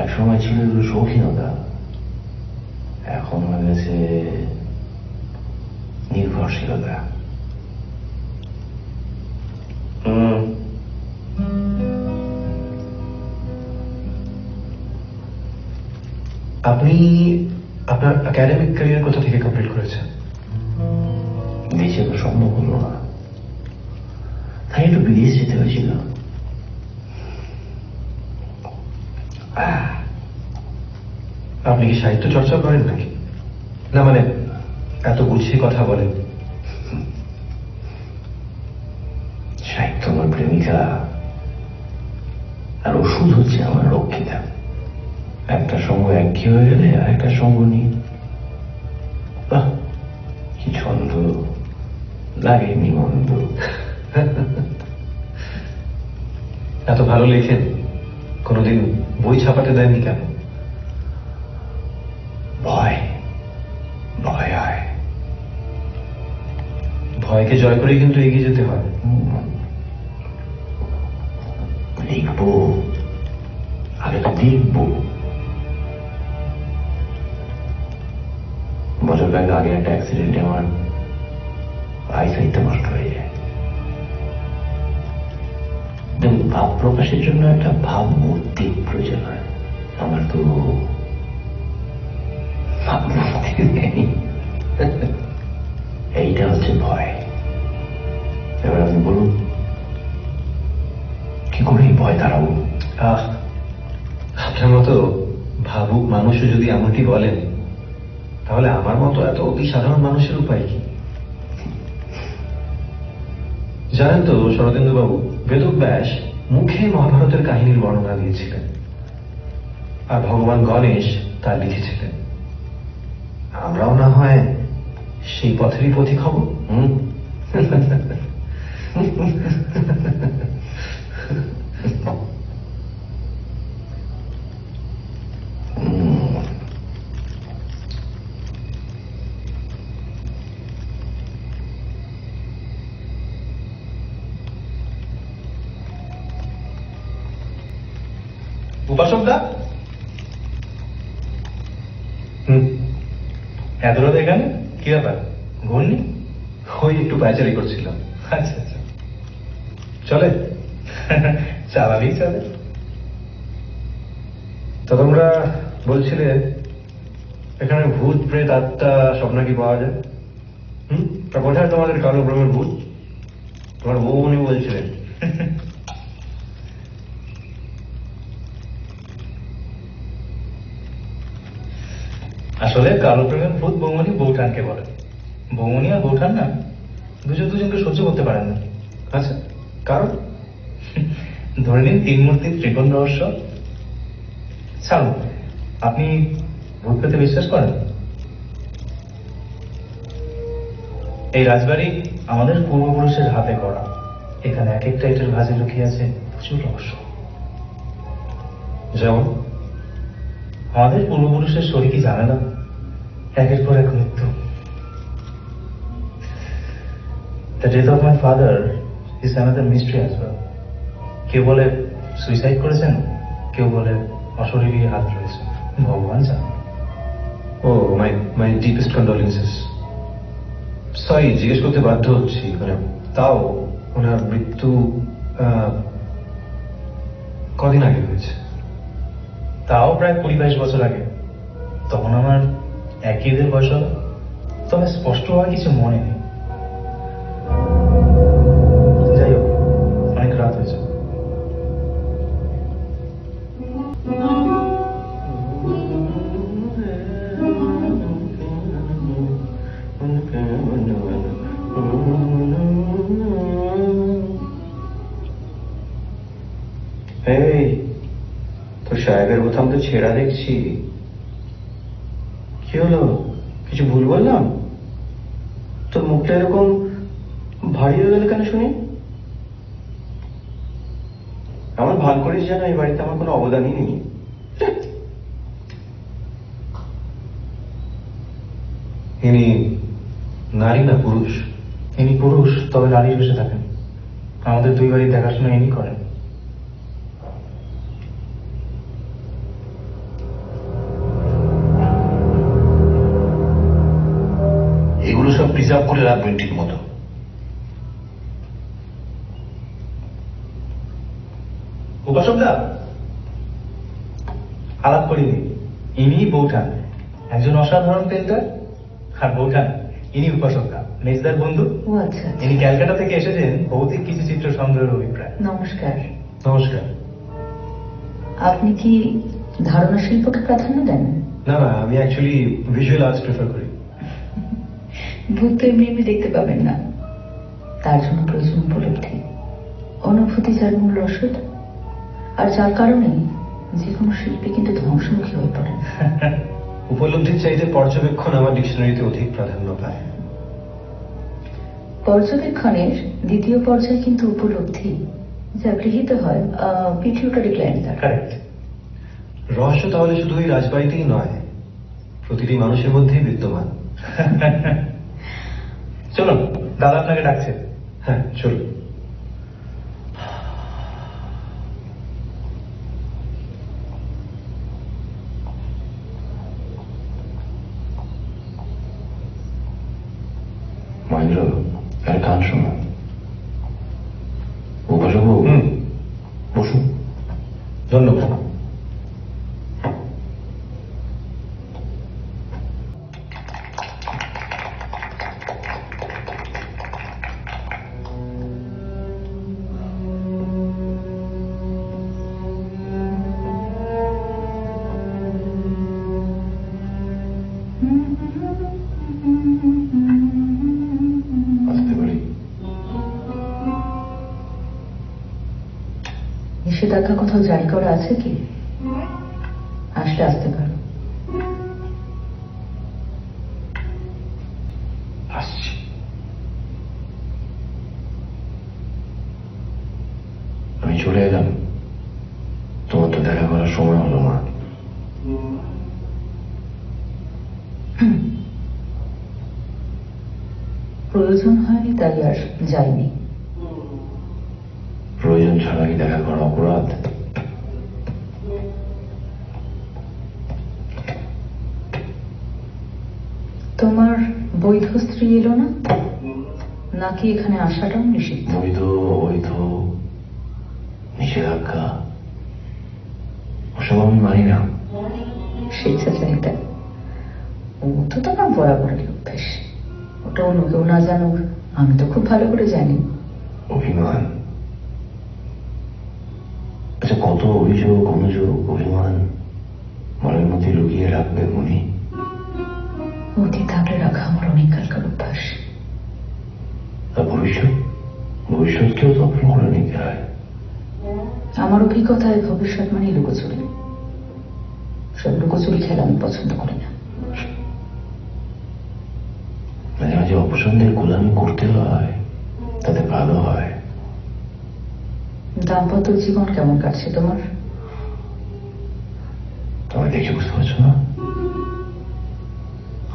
এক সময় ছিল এগুলো শৌখিনতা, এখন হয়ে গেছে নির্ভরশীলতা। আপনি আপনার একাডেমিক ক্যারিয়ার কোথা থেকে কমপ্লিট করেছেন? দেশে তো সম্ভব হলো না, তাই একটু বিদেশ যেতে হয়েছিল। আপনি কি সাহিত্য চর্চা করেন নাকি? না মানে এত গুছিয়ে কথা বলেন। সাহিত্য আমার প্রেমিকা, আর ওষুধ হচ্ছে আমার রক্ষিতা। একটা সঙ্গ একঘেয়ে হয়ে গেলে আর একটা সঙ্গ নিয়ে বাহ কি ছন্দ লাগে, নিমন্দ। এত ভালো লেখেন, কোনোদিন বই ছাপাতে দেননি কেন? ভয় ভয় হয়। ভয়কে জয় করে কিন্তু এগিয়ে যেতে হয়। লিখবো, আগে তো দেখবো। বছর কয়েক আগে একটা অ্যাক্সিডেন্টে আমার আইসাইটটা নষ্ট হয়ে যায়। দেখুন, ভাব প্রকাশের জন্য একটা ভাবমূর্তির প্রয়োজন হয়। আমার তো ভাবমূর্তি নেই। এইটা হচ্ছে ভয়। এবার আপনি বলুন, কি করে এই ভয় তাড়াবো? আপনার মতো ভাবুক মানুষও যদি এমনটি বলেন, তাহলে আমার মতো এত অতি সাধারণ মানুষের উপায় কি? জানেন তো শরদিন্দু বাবু, বেদব্যাস মুখে মহাভারতের কাহিনীর বর্ণনা দিয়েছিলেন, আর ভগবান গণেশ তা লিখেছিলেন। আমরাও না হয় সেই পথেরই পথিক হব। উপাসকদা, এত রাত এখানে কি ব্যাপার? ঘুরনি? ওই একটু পায়চারি করছিলাম। আচ্ছা আচ্ছা, চলে চালালেই চলে। তো তোমরা বলছিলে এখানে ভূত প্রেত আত্মা সব নাকি পাওয়া যায়। তা কোথায় তোমাদের কালো ভ্রমের ভূত? তোমার বউ উনি বলছিলেন। আসলে কালো প্রেমের ভূত বৌমনি বৌঠানকে বলে। বৌমনি আর বৌঠান না দুজনকে সহ্য করতে পারেন না। আচ্ছা, কারণ? ধরে নিন তিন মূর্তির ত্রিকোণ রহস্য। ছাড়ুন, আপনি ভূত পেতে বিশ্বাস করেন? এই রাজবাড়ি আমাদের পূর্বপুরুষের হাতে করা। এখানে এক একটা ইটের ভাঁজে লুকিয়ে আছে প্রচুর রহস্য। যেমন আমাদের পূর্বপুরুষের শরীর কি জানে না, একের পর এক মৃত্যু। The death of my father is another mystery as well. কেউ বলে সুইসাইড করেছেন, কেউ বলে অশরীরী হাত রয়েছে, ভগবান জানে। ও মাই ডিপেস্ট কন্ডোলেন্সেস। সরি, জিজ্ঞেস করতে বাধ্য হচ্ছি। মানে তাও ওনার মৃত্যু কদিন আগে হয়েছে? তাও প্রায় 20-22 বছর আগে। তখন আমার একই ঈদের বয়স হবে, তবে স্পষ্টভাবে কিছু মনে নেই। যাই হোক, অনেক রাত হয়েছে। এই তো সাহেবের বোতাম তো ছেঁড়া দেখছি। কি হলো, কিছু ভুল বললাম? তোর মুখটা এরকম ভারী হয়ে গেল কেন শুনি? আমার ভাল করিস জানো, এই বাড়িতে আমার কোনো অবদানই নেই। ইনি নারী না পুরুষ? ইনি পুরুষ, তবে নারী বসে থাকেন। আমাদের দুই বাড়ির দেখাশোনা ইনি করেন। এগুলো সব প্রিজার্ভ করে রাখবেন ঠিক মতো। উপাসকদা, আলাপ করিনি, ইনি বৌঠান, একজন অসাধারণ পেন্টার। আর বৌঠান ইনি উপাসকদা, মেজদার বন্ধু। ও আচ্ছা। ইনি ক্যালকাটা থেকে এসেছেন ভৌতিক কিছু চিত্র সংগ্রহের অভিপ্রায়। নমস্কার। নমস্কার। আপনি কি ধারণা শিল্পকে প্রাধান্য দেন? না না, আমি অ্যাকচুয়ালি ভিজুয়াল আর্টস প্রেফার করি। ভূত তো এমনি এমনি দেখতে পাবেন না, তার জন্য প্রয়োজন উপলব্ধি, অনুভূতি যার মূল রসদ, আর যার কারণে যে কোনো শিল্পী কিন্তু ধ্বংসমুখী হয়ে পড়েন। উপলব্ধির চাইতে পর্যবেক্ষণ আমার ডিকশনারিতে অধিক প্রাধান্য পায়। পর্যবেক্ষণের দ্বিতীয় পর্যায়ে কিন্তু উপলব্ধি, যা গৃহীত হয় পিটিউটারি গ্ল্যান্ড দ্বারা। কারেক্ট। রহস্য তাহলে শুধু ওই রাজবাড়িতেই নয়, প্রতিটি মানুষের মধ্যেই বিদ্যমান। চলুন, দাদা আপনাকে ডাকছে। হ্যাঁ চলুন। মহেন্দ্র, একটা গান শোনো। উপাসকবাবু, বসুন। ধন্যবাদ। নিষেধাজ্ঞা কোথাও জারি করা আছে কি? আসলে আসতে পারো। আসছি। আমি চলে এলাম, তোমার তো দেখা করার সময় হলো না। প্রয়োজন হয়নি তাই আর যাইনি। প্রয়োজন ছাড়া কি দেখা করা অপরাধ? তোমার বৈধ স্ত্রী এলো না, নাকি এখানে আসাটাও নিষিদ্ধ? বৈধ অবৈধ নিষেধাজ্ঞা ওসব আমি মানি না। স্বেচ্ছাচারিতা ও তো তোমার বরাবরের অভ্যেস। ওটা অন্য কেউ না জানুক, আমি তো খুব ভালো করে জানি। অভিমান, আচ্ছা কত অভিযোগ অনুযোগ অভিমান মনের মধ্যে লুকিয়ে রাখবে মনি? অতি থাকলে রাখা আমার অনেক কালকার অভ্যাস। আর ভবিষ্যৎকেও তখন করে নিতে হয়। আমার অভিজ্ঞতায় ভবিষ্যৎ মানে লুকোচুরি। সব লুকোচুরি খেলা আমি পছন্দ করি না। মাঝে মাঝে অপছন্দের গোলামি করতে হয়, তাতে ভালো হয়। দাম্পত্য জীবন কেমন কাটছে তোমার? তোমায় দেখে বুঝতে পারছো না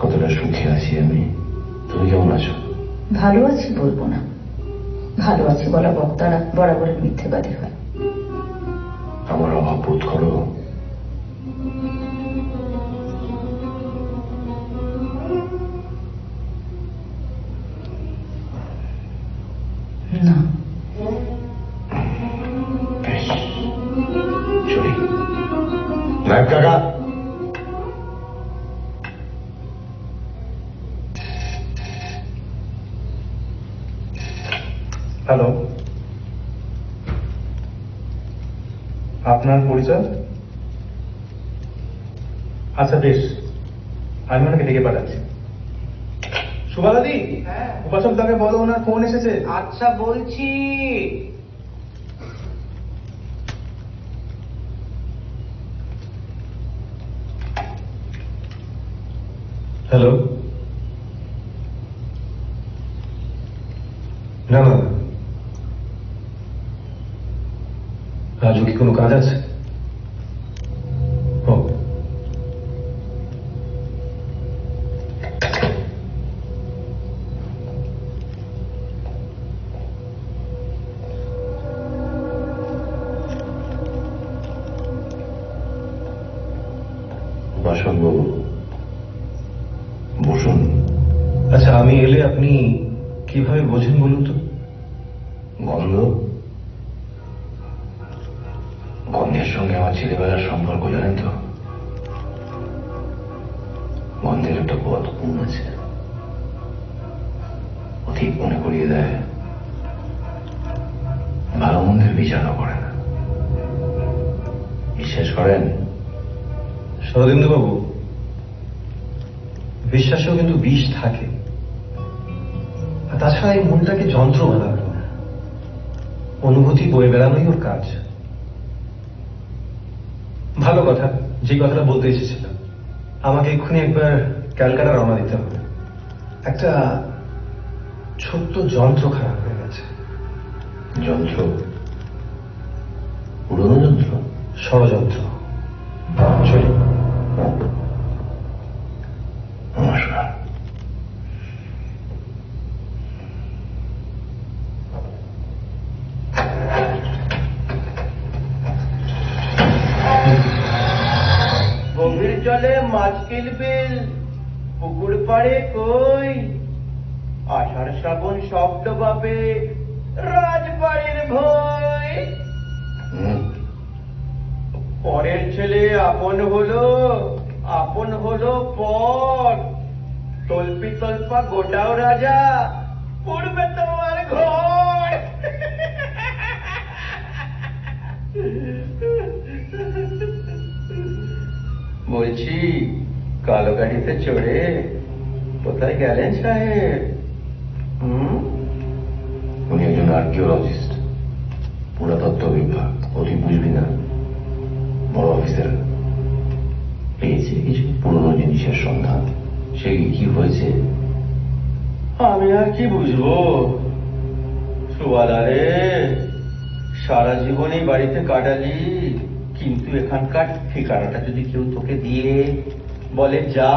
কতটা সুখে আছি আমি? তুমি কেমন আছো? ভালো আছি বলবো না, ভালো আছি বলা বক্তারা বরাবরের মিথ্যেবাদী হয়। আমার অভাব বোধ করো? না। চলি। নায়ক কাকা, হ্যালো, আপনার পরিচয়? আচ্ছা বেশ, আমি ওনাকে ডেকে পাঠাচ্ছি। সুভাদাদি, উপাসক দাকে বলো ওনার ফোন এসেছে। আচ্ছা বলছি। হ্যালো, না না, রাজু কি কোনো কাজ আছে? ও, বাসনবাবু বসুন। আচ্ছা, আমি এলে আপনি কিভাবে বোঝেন বলুন তো? গন্ধ, গন্ধের সঙ্গে আমার ছেলেবেলার সম্পর্ক জানেন তো। গন্ধের একটা বদ গুণ আছে, অধিক মনে করিয়ে দেয়, ভালো মন্দের বিচারও করে না। বিশ্বাস করেন? শরদিন্দু বাবু, বিশ্বাসেও কিন্তু বিষ থাকে। আর তাছাড়া এই মনটাকে যন্ত্র বানানো, অনুভূতি বয়ে বেড়ানোই ওর কাজ। ভালো কথা, যে কথাটা বলতে এসেছিলাম, আমাকে এক্ষুনি একবার ক্যালকাটা রওনা দিতে হবে। একটা ছোট্ট যন্ত্র খারাপ হয়ে গেছে। যন্ত্র? পুরনো যন্ত্র? ষড়যন্ত্র। চলি। নমস্কার। গভীর জলে মাছ কিলবিল, পুকুর পাড়ে কই, আষাঢ় শ্রাবণ শব্দ পাবে, রাজবাড়ির ভয়। পরের ছেলে আপন হলো পর, তল্পি তল্পা গোটাও রাজা, পড়বে তোমার ঘর। বলছি, কালো গাড়িতে চড়ে কোথায় গেলেন সাহেব? উনি একজন আর্কিওলজিস্ট, পুরাতত্ত্ব বিভাগ। অতি বুঝবি না, বড় অফিসার। পেয়েছে কিছু পুরনো জিনিসের সন্ধান। সে কি হয়েছে? আমি আর কি বুঝবো সুয়ালারে, সারা জীবনই বাড়িতে কাটালি, কিন্তু এখানকার ঠিকানাটা যদি কেউ তোকে দিয়ে বলে যা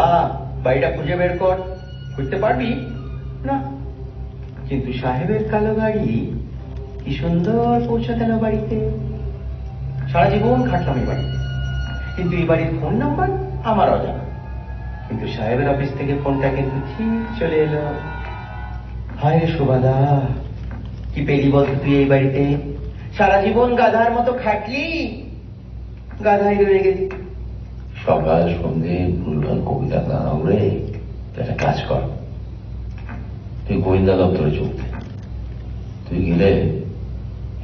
বাড়িটা খুঁজে বের কর, খুঁজতে পারবি না। কিন্তু সাহেবের কালো গাড়ি কি সুন্দর পৌঁছে গেল বাড়িতে। সারা জীবন খাটলাম এই বাড়িতে, কিন্তু এই বাড়ির ফোন নাম্বার আমার অজানা। কিন্তু সাহেবের অফিস থেকে ফোনটা কিন্তু ঠিক চলে এলো। হায় রে সুবাদা, কি পেলি বলতো তুই এই বাড়িতে? সারা জীবন গাধার মতো খাটলি, গাধাই রয়ে গেলি। সকাল সন্ধে ভুলভাল কবিতা না উড়ে একটা কাজ কর, তুই গোয়েন্দা দপ্তরে যোগ দে। তুই গেলে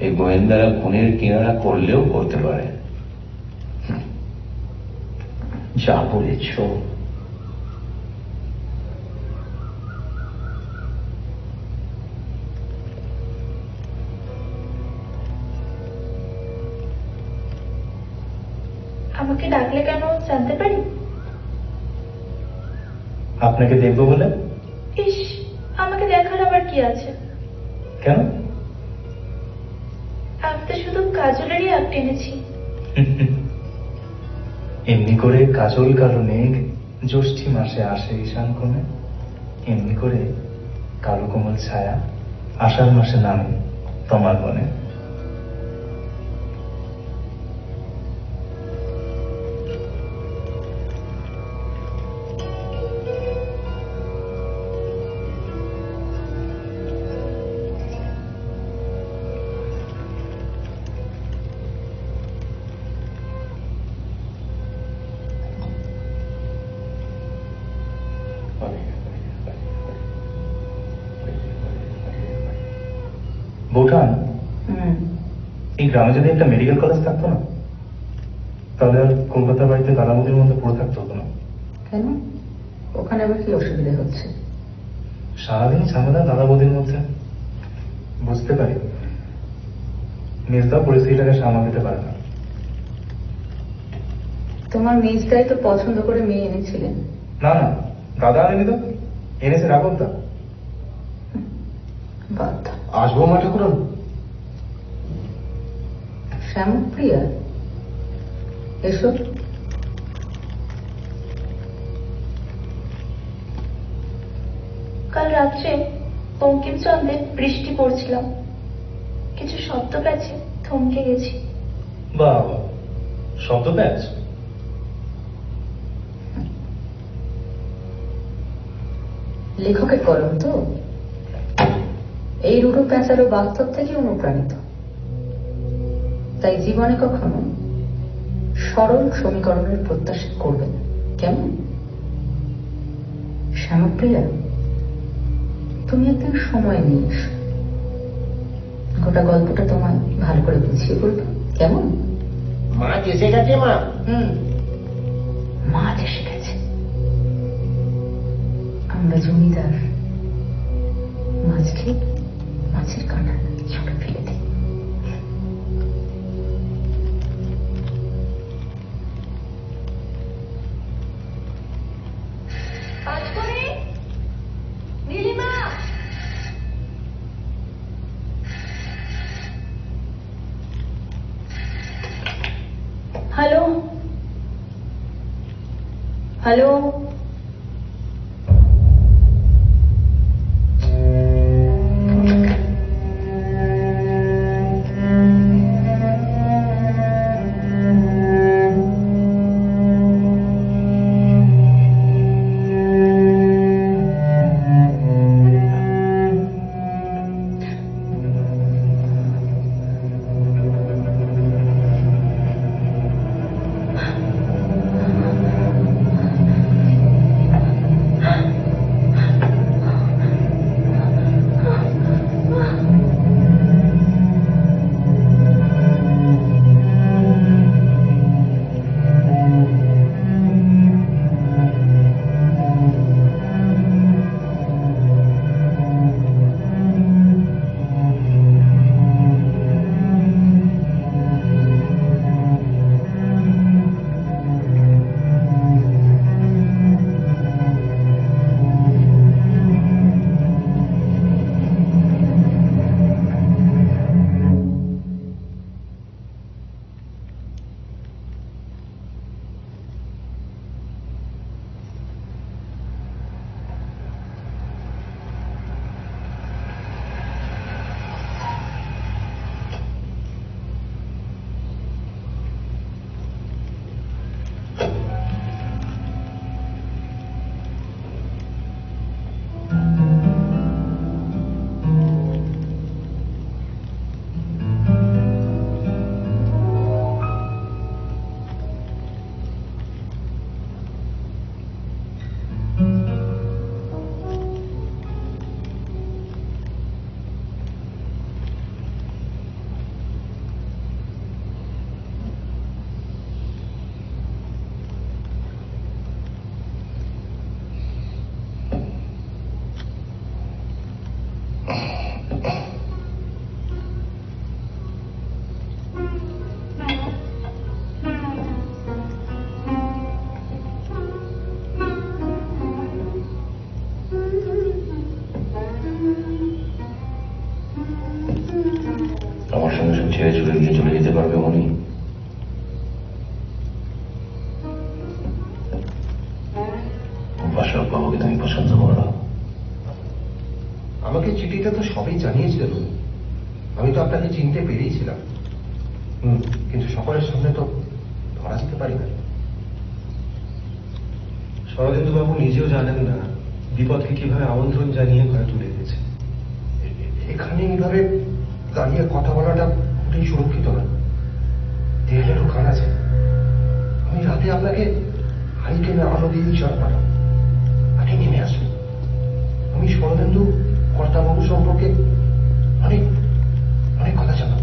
এই গোয়েন্দারা খুনের কিনারা করলেও করতে পারে। যা বলেছ। আমাকে ডাকলে কেন জানতে পারি? আপনাকে দেখবো বলে। ইস, আমাকে দেখার আবার কি আছে? কেন? আমি তো শুধু কাজলেরই আগ টেনেছি। এমনি করে কাজল কালো মেঘ জ্যৈষ্ঠী মাসে আসে ঈশান কোণে, এমনি করে কালো কোমল ছায়া আষাঢ় মাসে নামে তোমার বনে। ভুটান, এই গ্রামে যদি একটা মেডিকেল কলেজ থাকতো না, তাহলে আর কলকাতার বাড়িতে দাদামুদির মধ্যে পড়ে থাকতে হতো না। কেন? ওখানে আবার কি অসুবিধা হচ্ছে? সারাদিন ঝামেলা দাদাবুদির মধ্যে। বুঝতে পারি মেজদা পরিস্থিতিটাকে সামাল দিতে পারে না। তোমার মেজদাই তো পছন্দ করে মেয়ে এনেছিলেন। না না, দাদা আনেনি তো এনেছে রাঘব দা। বাদ। আসবো মা ঠাকুরন। শ্যামপ্রিয়া, এসো। কাল রাত্রে বঙ্কিমচন্দ্রে বৃষ্টি পড়ছিলাম, কিছু শব্দ পেয়েছে থমকে গেছি। বাবা, শব্দ প্যাচ? লেখকের কলম তো, এই রুডো প্যাঁচারও বাস্তব থেকে অনুপ্রাণিত। তাই জীবনে কখনো সরল সমীকরণের প্রত্যাশা করবেন, কেমন? শ্যামপ্রিয়া, তুমি একদিন সময় নিয়ে এসো, গোটা গল্পটা তোমায় ভালো করে বুঝিয়ে বলবো, কেমন? মাছ এসে গেছে মা। মাছ এসে গেছে। আমরা জমিদার, মাছ খেয়ে মাছের কাঁটা ছুটে ফেলে দিই। হ্যালো হ্যালো, আমার সঙ্গে সব ছেড়ে ছুড়ে গিয়ে চলে যেতে পারবে মনি? বাসক বাবুকে তুমি পছন্দ করো না? আমাকে চিঠিটা তো সবই জানিয়েছিলেন, আমি তো আপনাকে চিনতে পেরেছিলাম, কিন্তু সকলের সামনে তো ধরা যেতে পারি না। শরদিন্দু বাবু নিজেও জানেন না বিপদকে কিভাবে আমন্ত্রণ জানিয়ে ঘরে তুলে দিয়েছে। এখানে এইভাবে দাঁড়িয়ে কথা বলাটা মোটেই সুরক্ষিত না, দেহেরও কান আছে। আমি রাতে আপনাকে হারিকেনের আলো দিয়ে ইশারা পাঠাম, আপনি নেমে আসুন। আমি শরদিন্দু কর্তাবাবু সম্পর্কে অনেক অনেক কথা জানাবো।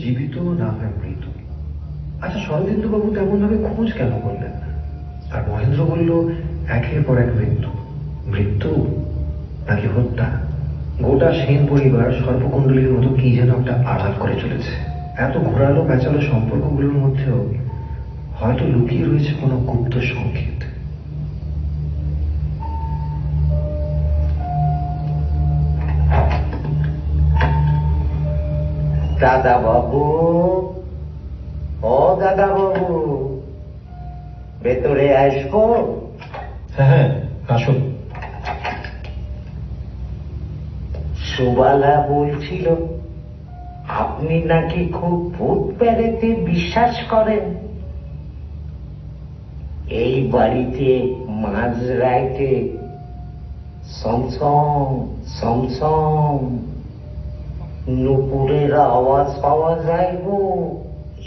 জীবিত না হয় মৃত। আচ্ছা, শরদিন্দু বাবু তেমন ভাবে খোঁজ কেন করলেন না? আর মহেন্দ্র বলল একের পর এক মৃত্যু। মৃত্যু নাকি হত্যা? গোটা সেন পরিবার সর্বকুণ্ডলীর মতো কি যেন একটা আড়াল করে চলেছে। এত ঘোরালো প্যাঁচালো সম্পর্কগুলোর মধ্যেও হয়তো লুকিয়ে রয়েছে কোনো গুপ্ত সংকেত। দাদা বাবু, ও দাদা বাবু, ভেতরে আসবো? হ্যাঁ, আসুন। সুবালা বলছিল আপনি নাকি খুব ভূত প্রেতে বিশ্বাস করেন। এই বাড়িতে মাঝরাইতে সমসম সমসম নুপুরের আওয়াজ পাওয়া যায় গো।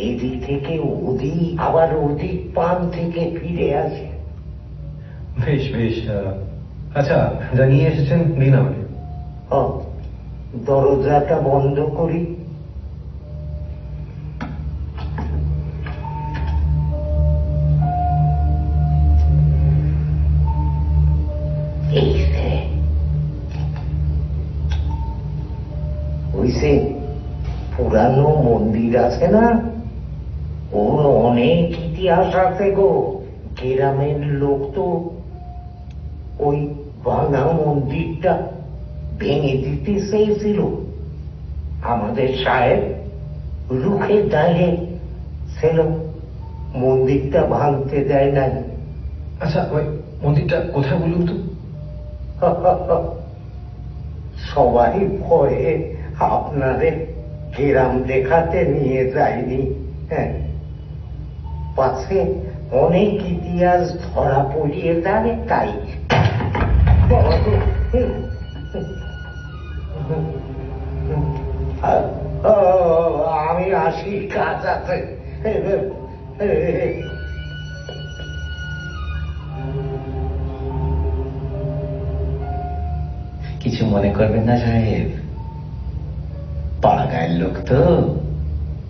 এদিক থেকে ওদিক, আবার ওদিক পান থেকে ফিরে আসে। বেশ বেশ, আচ্ছা, যা নিয়ে এসেছেন দিন আমাকে। দরজাটা বন্ধ করি। ওইসে পুরানো মন্দির আছে না, ওর অনেক ইতিহাস আছে গো। গ্রামের লোক তো ওই ভাঙা মন্দিরটা ভেঙে দিতে চেয়েছিল। আমাদের সাহেব রুখে দাঁড়িয়ে ছিল, মন্দিরটা ভাঙতে দেয় নাই। আচ্ছা, ওই মন্দিরটা কোথায় বলুন তো? সবাই ভয়ে আপনাদের গ্রাম দেখাতে নিয়ে যায়নি। হ্যাঁ, পাশে অনেক ইতিহাস ধরা পড়িয়ে যাবে, তাই। আমি আসি, কাজ আছে। কিছু মনে করবেন না সাহেব, পাড়া গায়ের লোক তো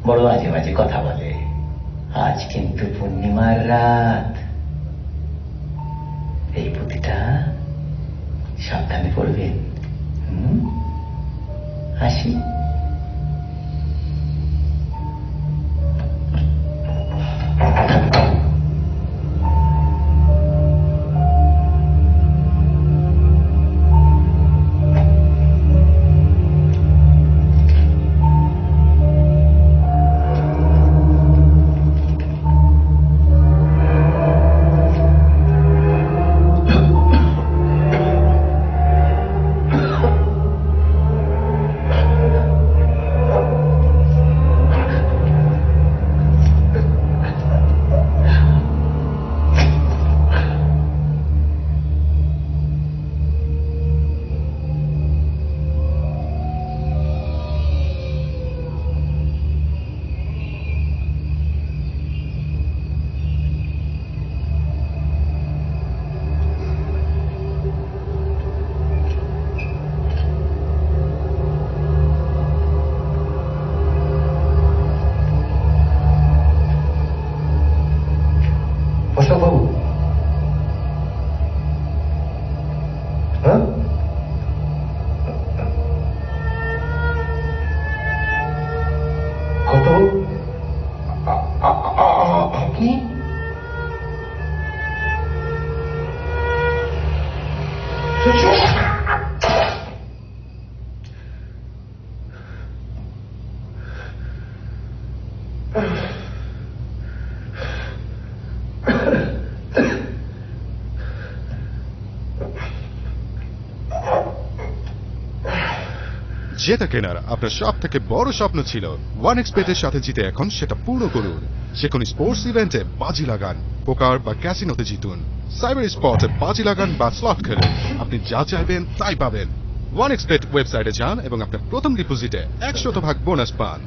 বড় বাজে বাজে কথা বলে। আজ কিন্তু পূর্ণিমার রাত, এই পুঁথিটা সাবধানে পড়বেন। আসি। জেতা কেনার আপনার সব থেকে বড় স্বপ্ন ছিল, OneXBet-এর সাথে জিতে এখন সেটা পূর্ণ করুন। যে কোনো স্পোর্টস ইভেন্টে বাজি লাগান, পোকার বা ক্যাসিনোতে জিতুন, সাইবার স্পটে বাজি লাগান বা স্লট খেলুন। আপনি যা চাইবেন তাই পাবেন। OneXBet ওয়েবসাইটে যান এবং আপনার প্রথম ডিপোজিটে 100% বোনাস পান।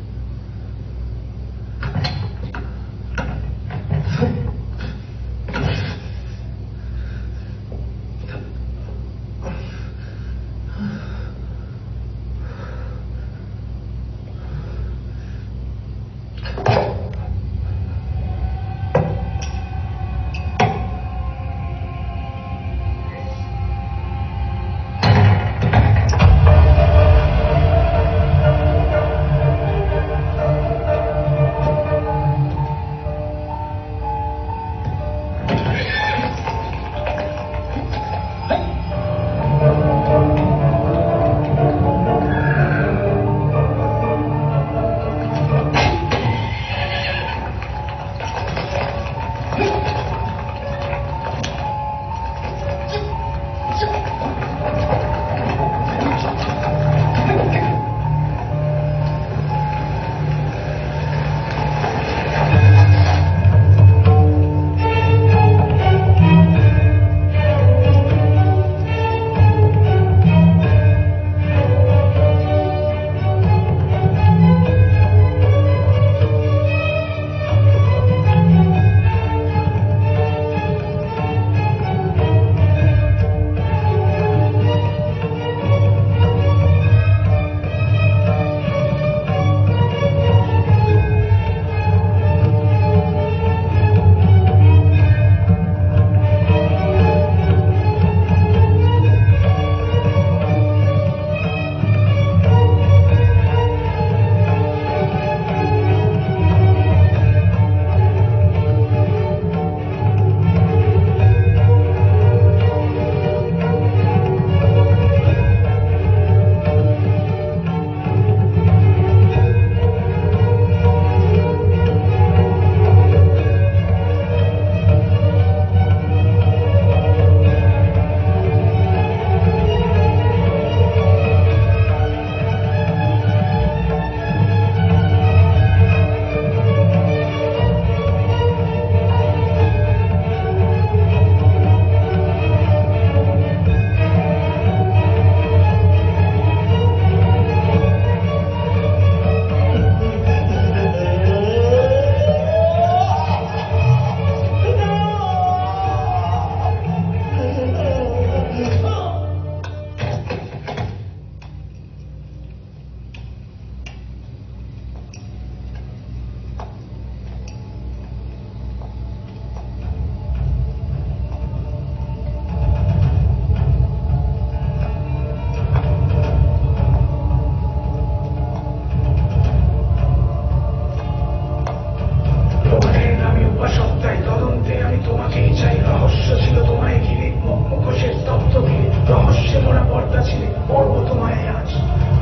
পুলিশে মোড়া পর্দা ছিলে পড়বো তোমায় আজ।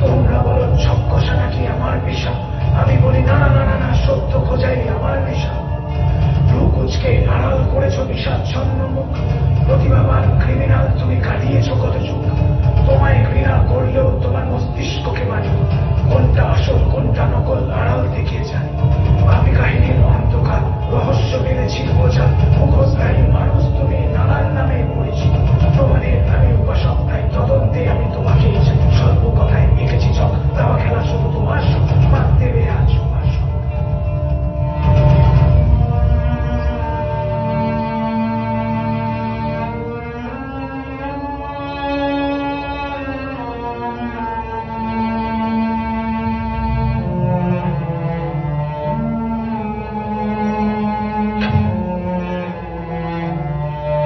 তোমরা বলো ছক কষা নাকি আমার পেশা, আমি বলি না না না না না, সত্য খোঁজাই আমার নেশা। রুকুচকে আড়াল করেছ বিষাচ্ছন্ন মুখ, প্রতিভাবান ক্রিমিনাল তুমি কাটিয়েছ কত যুগ। তোমায় ঘৃণা করলেও তোমার মস্তিষ্ককে মানি, কোনটা আসল কোনটা নকল আড়াল থেকে জানি। ভাবি কাহিনীর অন্ধকার রহস্য বেড়েছি বোঝা, মুখোশধারী মানুষ তুমি নানান নামে পরিচিত। প্রমাণের আমি উপাসক, তাই তদন্তে আমি তোমাকেই চাই। স্বল্প কথায় এঁকেছি চক, দাবা খেলা শুধু তোমার সব, মাত দেবে আজ তোমার সব।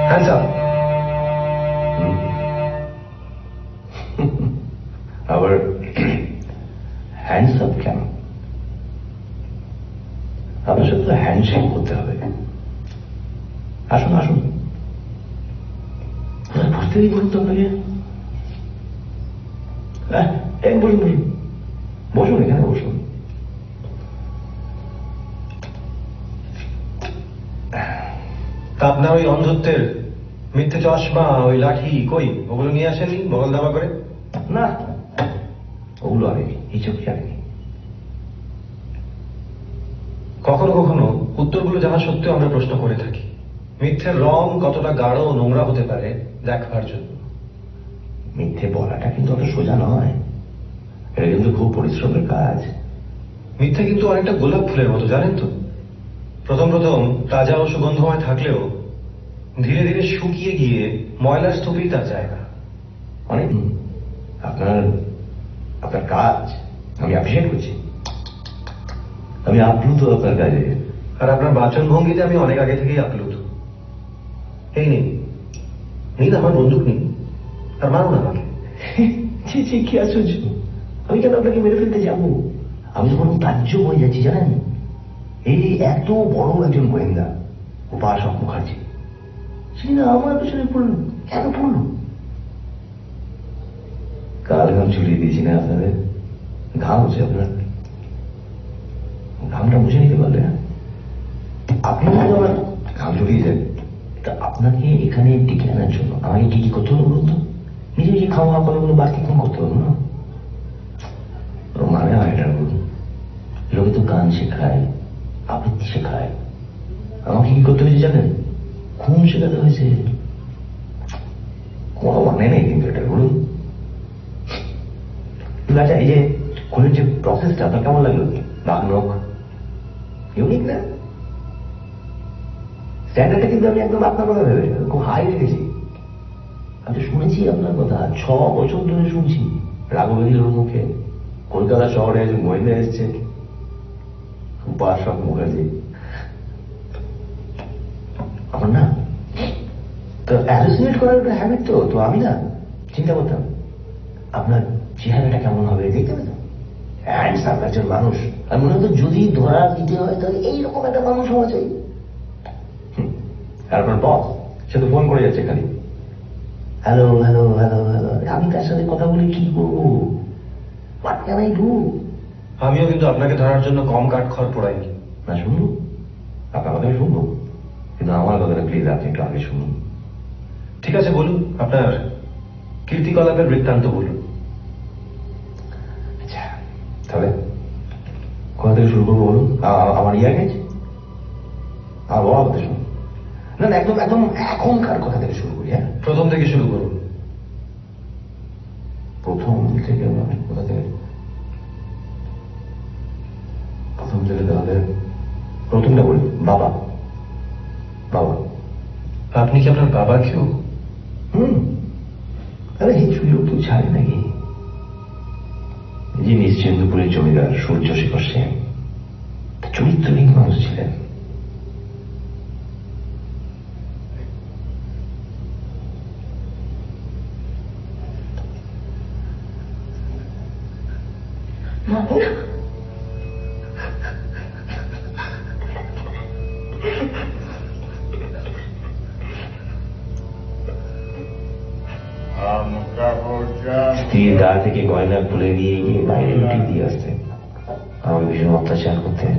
Hands up. আবার হ্যান্ডস আপ কেন? আপনার সাথে তো হ্যান্ডশেক করতে হবে। আসুন আসুন, বুঝতেই বলুন তো আপনাকে। বসুন বসুন বসুন, এখানে বসুন। তা আপনার ওই অন্ধত্বের মিথ্যে চশমা, ওই লাঠি কই, ওগুলো নিয়ে আসেননি বগল দাবা করে? না, ওগুলো আনেনি, এই চোখে আনেনি। কখনো কখনো উত্তরগুলো জানা সত্ত্বেও আমরা প্রশ্ন করে থাকি, মিথ্যের রং কতটা গাঢ় ও নোংরা হতে পারে দেখবার জন্য। মিথ্যে বলাটা কিন্তু অত সোজা নয়, এটা কিন্তু খুব পরিশ্রমের কাজ। মিথ্যে কিন্তু অনেকটা গোলাপ ফুলের মতো, জানেন তো। প্রথম প্রথম তাজা ও সুগন্ধময় থাকলেও ধীরে ধীরে শুকিয়ে গিয়ে ময়লার স্তূপেই তার জায়গা। অনেক আপনার আপনার কাজ আমি অ্যাপ্রিশিয়েট করছি, আমি আপ্লুত আপনার কাজে। আর আপনার বাচন ভঙ্গিতে আমি অনেক আগে থেকেই আপ্লুত। এই নিন নিন আমার বন্দুক নিন, আর মারুন আমাকে। ছি ছি, কি আশ্চর্য! আমি কেন আপনাকে মেরে ফেলতে যাবো? আমি যখন তাজ্জব হয়ে যাচ্ছি জানেন, এই এত বড় একজন গোয়েন্দা উপাসক মুখার্জি, সে না আমার পেছনে পড়ল, কেন পড়ল? কাল ঘাম ছুটিয়ে দিয়েছি না আপনাদের, ঘাম হচ্ছে আপনার, ঘামটা বুঝে নিতে পারলে না? আপনি যদি আমার ঘাম ছুটিয়েছেন, তা আপনাকে এখানে ডেকে আনার জন্য আমাকে কি কি করতে হলো বলুন তো? নিজে নিজে খাওয়া করাগুলো বাড়তি কোন করতে হলো না? মানে হয় এটা বলুন, লোকে তো গান শেখায়, আবৃত্তি শেখায়, আমাকে কি করতে হয়েছে জানেন? খুন শেখাতে হয়েছে। কোনো মানে নেই কিন্তু এটা, বলুন। আচ্ছা, এই যে খুনের যে প্রসেসটা আপনার কেমন লাগলো? নাক ইউনিক না? স্ট্যান্ডার্ডটা কিন্তু আমি একদম আপনার কথা ভেবে খুব হাই রেখেছি। আমি শুনেছি আপনার কথা, 6 বছর ধরে শুনছি রাঘবেদির মুখে। কলকাতা শহরে একজন গোয়েন্দা এসছে, উপাসক মুখার্জি। আমার না তো অ্যাসোসিয়েট করার একটা হ্যাবিট, তো আমি না চিন্তা করতাম আপনার চেহারাটা কেমন হবে দেখতে পেতাম। হ্যান্ডসাম একজন মানুষ, আর মনে হতো যদি ধরা দিতে হয় তাহলে এইরকম একটা মানুষ হওয়া চাই। আর আপনার বস, সে তো ফোন করে যাচ্ছে খালি, হ্যালো হ্যালো হ্যালো হ্যালো। আমি তার সাথে কথা বলে কি করবো? What can I do? আমিও কিন্তু আপনাকে ধরার জন্য কম কাঠখড় পোড়াইনি। না শুনবো, আপনার কথা শুনবো, কিন্তু আমার কথাটা প্লিজ আপনি একটু আগে শুনুন। ঠিক আছে, বলুন আপনার কীর্তিকলাপের বৃত্তান্ত বলুন। আচ্ছা, তাহলে কোথা থেকে শুরু করবো বলুন? আমার ইয়া গেছে, আমার বড় কথা শুনুন। না না, একদম একদম এখনকার কথা থেকে শুরু করি। হ্যাঁ, প্রথম থেকে শুরু করুন। প্রথম থেকে? কোথা থেকে? প্রথম থেকে তাহলে প্রথমটা বলি। বাবা, বাবা। আপনি কি আপনার বাবাকেও? আরে এই সুযোগ তো ছাড়ে নাকি? যে নিশ্চিন্দপুরের জমিদার সূর্যশেখর সেন চরিত্রহীন মানুষ ছিলেন। স্ত্রীর গা থেকে গয়না খুলে নিয়ে গিয়ে বাইরে লুটিয়ে দিয়ে আসতেন, আমাকে ভীষণ অত্যাচার করতেন,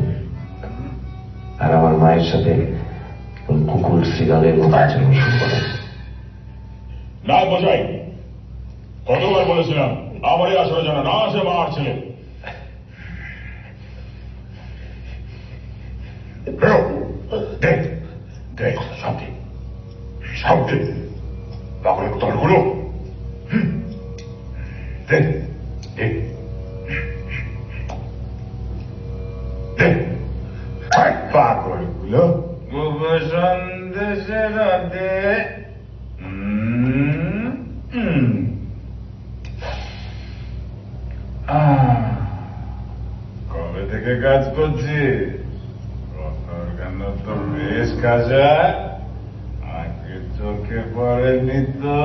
আর আমার মায়ের সাথে কুকুর শ্রীগালের মতো আচরণ শুরু করেন। না মশাই, কতবার বলেছিলাম আমারই আসলে যেন না আসে মার ছেলে। দেখ দেখ সামনে সামনে পাগলের তলগুলো দেখ দেখ দেখ পাগলগুলো সন্দেশের রাতে কবে থেকে কাজ করছি? কেন তো বেশ কাজা, আগে চোখে পড়েনি তো।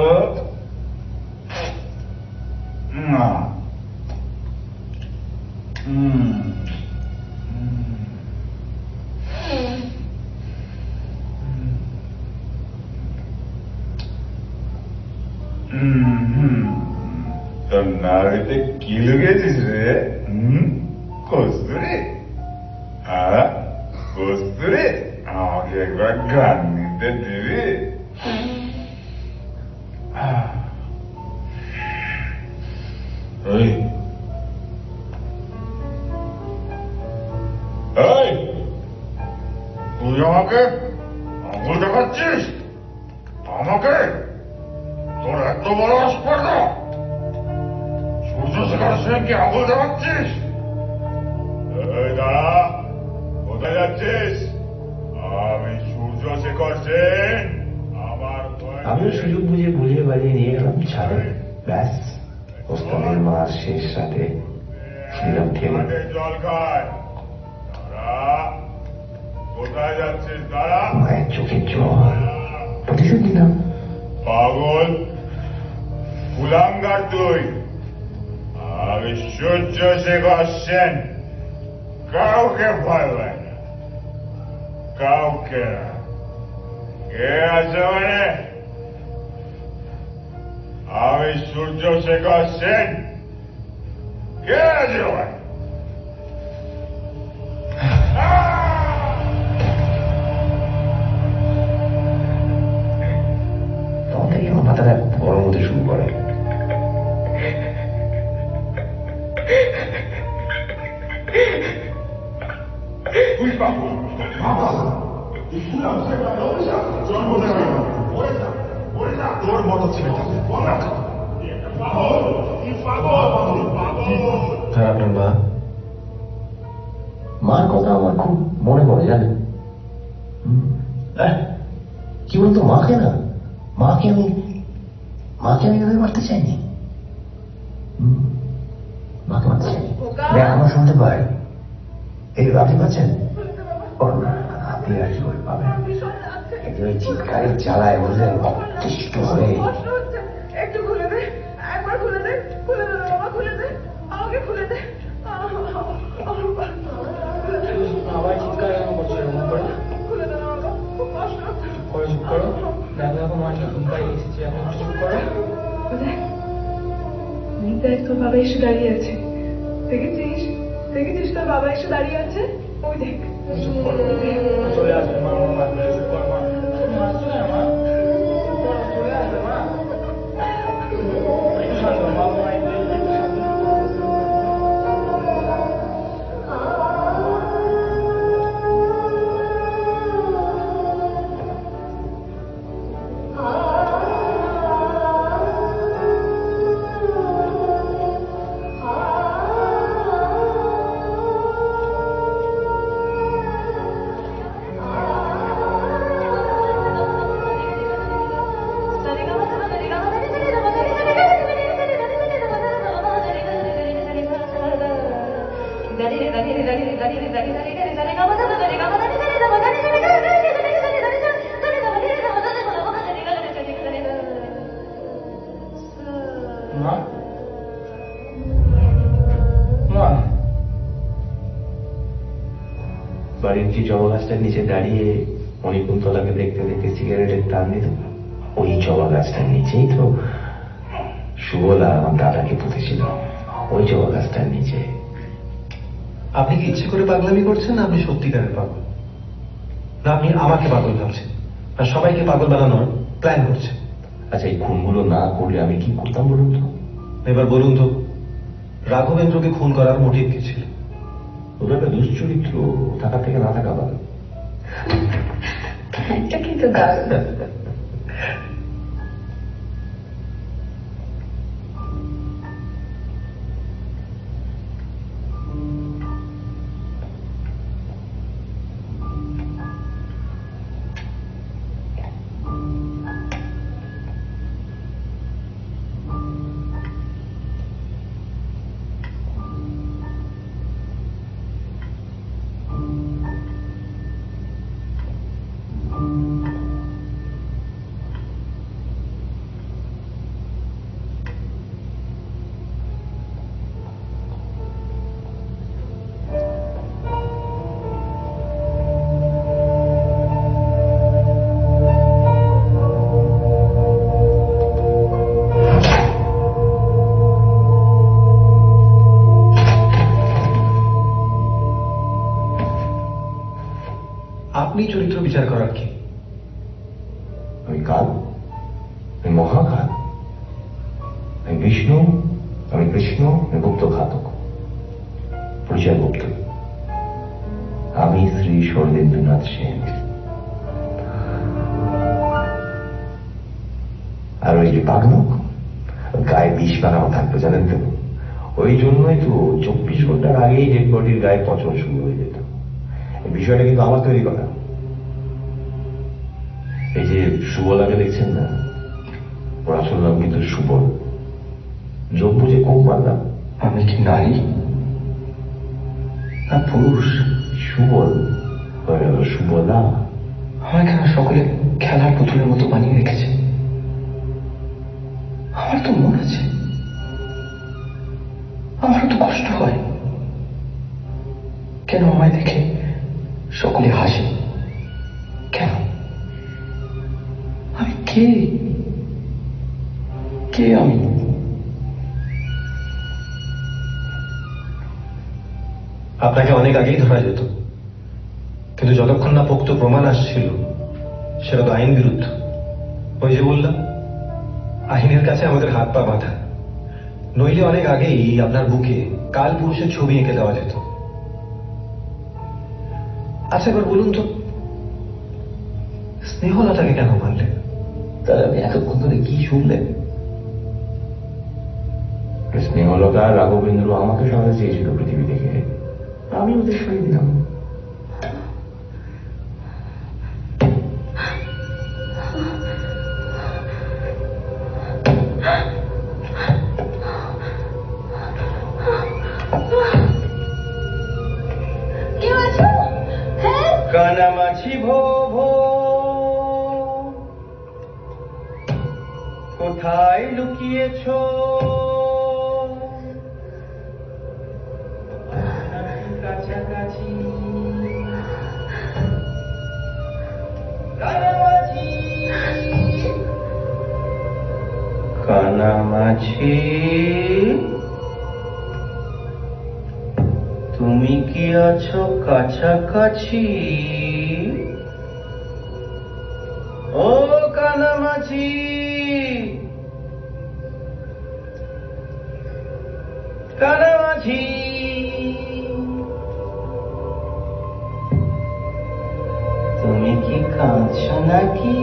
না তোর নাড়িতে কি লুকিয়েছিস রে? কস্তুরি? হ্যাঁ কস্তুরি, আমাকে একবার গান নিতে দিবি? তুই আমাকে আঙুল দেখাচ্ছিস? আমাকে? তোর এত বড় স্পর্ধা, সূর্যশেখর সেনকে আঙুল দেখাচ্ছিস? দাঁড়া, কোথায় যাচ্ছিস? আমি সূর্যশেখর সেন। আমার আমিও সুযোগ বুঝে বুঝিয়ে বাড়িয়ে নিয়ে গেলাম ছাদে। ব্যাস, ওস্তাদের মার শেষ রাতে শুনলাম থেমে। জল খায়। দাঁড়া, কোথায় যাচ্ছিস? দাঁড়া। মায়ের চোখের জল, প্রতিশোধ দিলাম। পাগল, কুলাঙ্গার তুই। আমি সূর্যশেখর সেন কাউকে ভয় পাই না, কাউকে না। কে আছে মানে? আমি সূর্যশেখর সেন। কে আছে মানে? তখন থেকে আমার মাথাটা গরম হতে শুরু করে। তুই পাগল, তোর মতো ছেলে থাকবে। আর আপনার মা? মার কথা আমার খুব মনে পড়ে জানেন। কি বলতো, মাকে না, মাকে আমি এভাবে মারতে চাইনি, মাকে মারতে চাইনি। আমার শুনতে পাই, এই আপনি পাচ্ছেন? আপনি আর কি করে পাবেন? ওই চিৎকারের জ্বালায় বুঝলেন, অতিষ্ঠ হয়ে। একটু খুলে দে, একবার খুলে দে, খুলে দে বাবা, খুলে দে, আমাকে খুলে দে। আবার চিৎকার কেন করছো এরকম করে? খুলে দে বাবা, খুব কষ্ট হচ্ছে। চুপ করো, দেখো এখন মাকে ঘুম পাই এসেছি, এখন চুপ করো। দেখ, তোর বাবা এসে দাঁড়িয়ে আছে। দেখেছিস? দেখেছিস তোর বাবা এসে দাঁড়িয়ে আছে? ওই দেখ। চলে আসবে মা, মা চুপ কর মা। মা চলে মা, চলে আসবে মা। একটু শান্ত মা, মা একটু শান্ত। বাড়ির যে জবা গাছটার নিচে দাঁড়িয়ে অনিকুন্তলাকে দেখতে দেখতে সিগারেটের টান দিত, ওই জবা গাছটার নিচেই তো সুবলা আমার দাদাকে পুঁতেছিল ওই যে গাছটার নিচে। আপনি কি ইচ্ছে করে পাগলামি করছেন না আপনি সত্যিকারের পাগল? না আপনি আমাকে পাগল ভাবছেন না সবাইকে পাগল বানানোর প্ল্যান করছেন? আচ্ছা এই খুনগুলো না করলে আমি কি করতাম বলুন তো? এবার বলুন তো রাঘবেন্দ্রকে খুন করার মোটিভ কি ছিল? ওটা একটা দুশ্চরিত্র, থাকার থেকে না থাকা ভালো। এটা কিন্তু দারুণ। আপনি চরিত্র বিচার করার কি? আমি কাল, আমি মহাকাল, আমি বিষ্ণু, আমি কৃষ্ণ, আমি গুপ্ত ঘাতক। পরিচয় গুপ্ত। আমি শ্রী শরদিন্দুনাথ সেন। আর ওই যে পাগলক গায়ে বিষ বানানো থাকতো জানেন তো, ওই জন্যই তো 24 ঘন্টার আগেই ডেড বডির গায়ে পচন শুরু হয়ে যেত। এই বিষয়টা কিন্তু আমার তৈরি করা। এই যে সুবলাকে দেখছেন না, ওর আসল নাম কিন্তু সুবল। যোগ বুঝে খুব মানলাম। আমি কি নারী না পুরুষ? সুবল হয়ে গেল সুবলা। আমায় কেন সকলে খেলার পুতুলের মতো বানিয়ে রেখেছে? আমার তো মন আছে, আমারও তো কষ্ট হয়। কেন আমায় দেখে সকলে হাসে? কেন? আমি কে? কে আমি? আপনাকে অনেক আগেই ধরা যেত, কিন্তু যতক্ষণ না পোক্ত প্রমাণ আসছিল সেটা তো আইন বিরুদ্ধ। ওই যে বললাম আইনের কাছে আমাদের হাত পা বাঁধা, নইলে অনেক আগেই আপনার বুকে কাল পুরুষের ছবি এঁকে দেওয়া যেত। আচ্ছা এবার বলুন তো স্নেহলতাকে কেন মানলেন? তাহলে আপনি এতক্ষণ ধরে কি শুনলেন? স্নেহলতা আর রাঘবেন্দ্র আমাকে সরাতে চেয়েছিল পৃথিবী থেকে, আমি ওদের সরিয়ে দিলাম। কানামাছি ভো ভো, কোথায় লুকিয়েছ? কাছাকাছি কানামাছি, কানামাছি তুমি কি আছো কাছাকাছি? ও কানামাছি, কানামাছি তুমি কি কাঁদছো নাকি?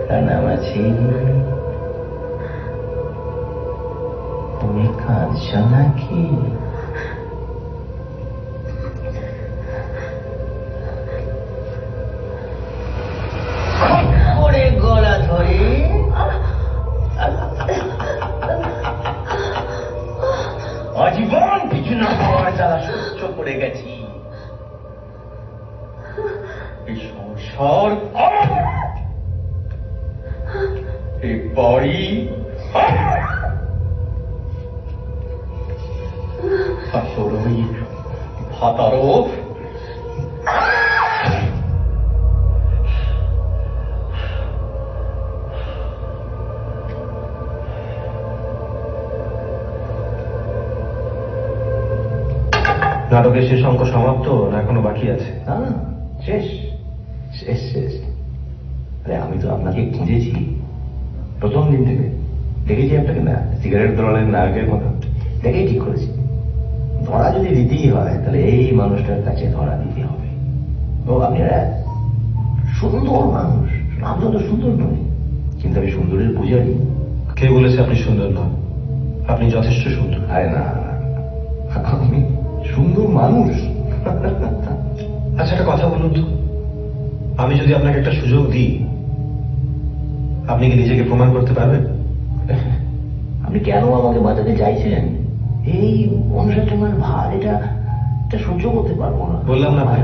কানামাছি তুমি কাঁদছো নাকি? করে গলা ধরে আজীবন কিছু না পাওয়ার জ্বালা সহ্য করে গেছি। এই সংসার আমার, এই বাড়ি আর তোর ওই খাতারো নাটকের শেষ অঙ্ক সমাপ্ত না এখনো বাকি আছে? না না, শেষ শেষ শেষ। আরে আমি তো আপনাকে খুঁজেছি প্রথম দিন থেকে, দেখেছি আপনাকে না সিগারেট ধরালেন নায়কের মতো, দেখেই ঠিক করেছি ধরা যদি দিতেই হয় তাহলে এই মানুষটার কাছে ধরা দিতে হবে। ও আপনি একটা সুন্দর মানুষ, আমি তো সুন্দর নই, কিন্তু আমি সুন্দরের পূজারি। কে বলেছে আপনি সুন্দর নন? আপনি যথেষ্ট সুন্দর। আরে না, আমি সুন্দর মানুষ। আচ্ছা একটা কথা বলুন তো, আমি যদি আপনাকে একটা সুযোগ দিই, আপনি কি নিজেকে প্রমাণ করতে পারবেন? আপনি কেন আমাকে বাঁচাতে চাইছেন? এই 59 ভার এটা সহ্য করতে পারবো না। বললাম না ভাই,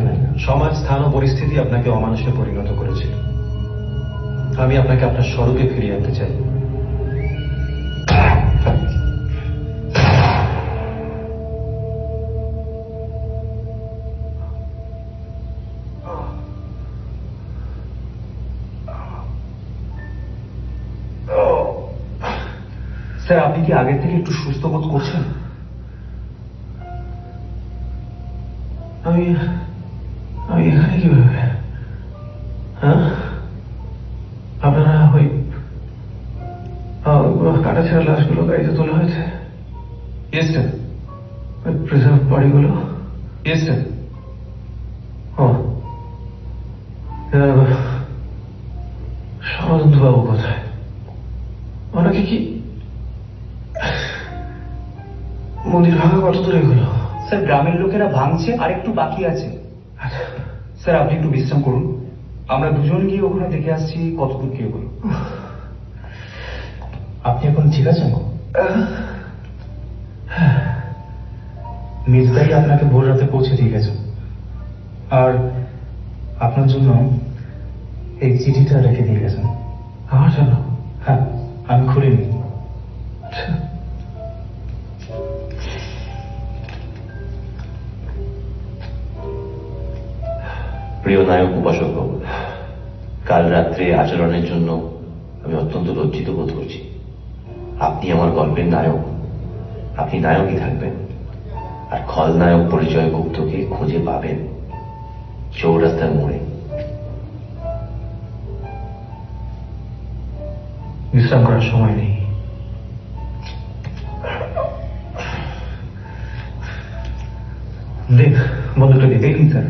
সমাজ, স্থান ও পরিস্থিতি আপনাকে অমানুষে পরিণত করেছিল। আমি আপনাকে আপনার স্বরূপে ফিরিয়ে আনতে চাই। স্যার আপনি কি আগের থেকে একটু সুস্থ বোধ করছেন? আমি এখানে কিভাবে? হ্যাঁ, আপনারা ওই কাটা ছেড়া লাশগুলো গাড়িতে তোলা হয়েছে? Yes sir. ওই প্রিজার্ভ বডিগুলো? Yes sir. শরদিন্দু বাবু কোথায়? ওনাকে কি মন্দির ভাঙা কত দূরে হলো? স্যার গ্রামের লোকেরা ভাঙছে আর একটু বাকি আছে। স্যার আপনি একটু বিশ্রাম করুন, আমরা দুজন গিয়ে ওখানে দেখে আসছি কতদূর কি হলো। আপনি এখন ঠিক আছেন? মির্জাই আপনাকে ভোর রাতে পৌঁছে দিয়ে গেছেন, আর আপনার জন্য এই চিঠিটা রেখে দিয়ে গেছেন। আমার জন্য? হ্যাঁ, আমি খুলিনি। প্রিয় নায়ক উপাসক বাবু, কাল রাত্রে আচরণের জন্য আমি অত্যন্ত লজ্জিত বোধ করছি। আপনি আমার গল্পের নায়ক, আপনি নায়কই থাকবেন, আর খলনায়ক পরিচয় গুপ্তকে খুঁজে পাবেন চৌরাস্তার মোড়ে। বিশ্রাম করার সময় নেই। দেখ বন্ধুটা দিয়ে দেখুন স্যার।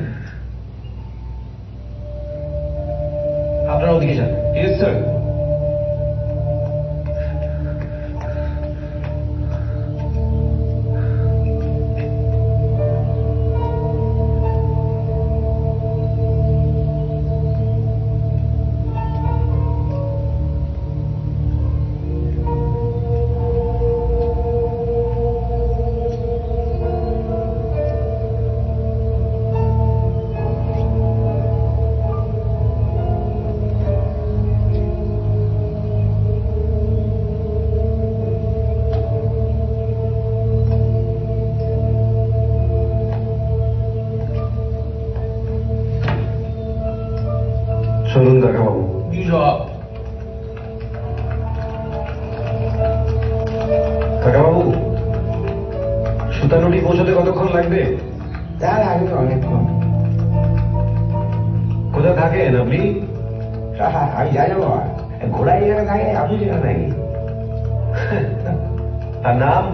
আপনারা ওদিকে যান। Yes sir. চলুন কাকাবাবু। কাকাবাবু, সুতানুটি পৌঁছতে কতক্ষণ লাগবে? তার আগে অনেকক্ষণ। কোথায় থাকেন আপনি? আমি জানি বাবা, ঘোড়াই যেখানে থাকে আপনি যেখানে থাকি। আর নাম?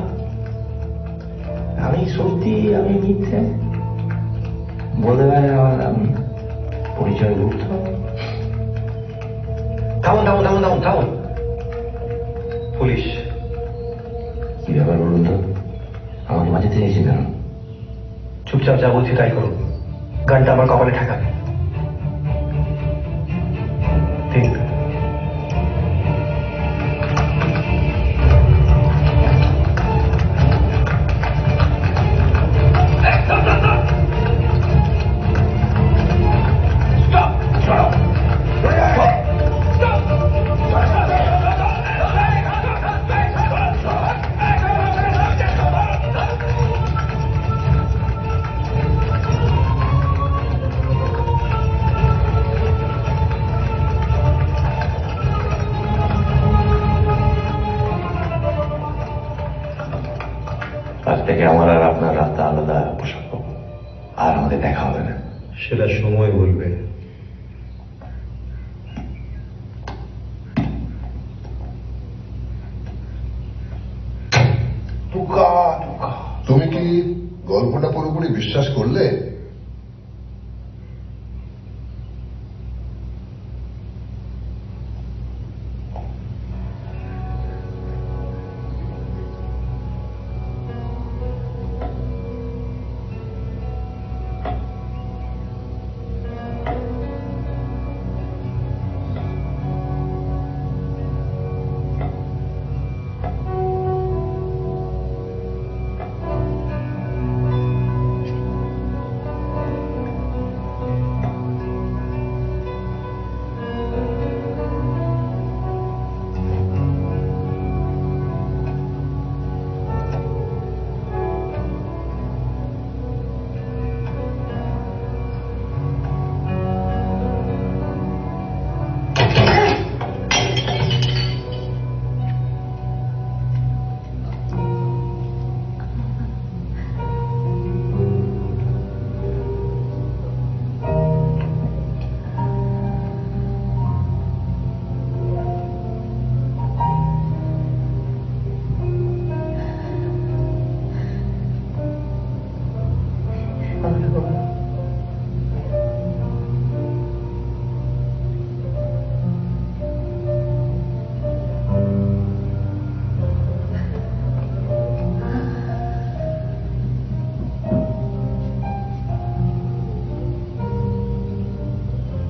আমি সত্যি, আমি মিথ্যে বলে গেলে আমার নাম পরিচয় গুপ্ত। থামুন থামুন থামুন থামুন থামুন। পুলিশ। কি ব্যাপার বলুন তো, আমাকে বাঁচাতে চাইছেন কেন? চুপচাপ যা বলছি তাই করুন। গানটা আমার কপালে ঠেকাবে। ঠিক। প্রসাদবাবু, আর আমাদের দেখা হবে না। সেটা সময় বলবে। তুমি কি গল্পটা পুরোপুরি বিশ্বাস করলে?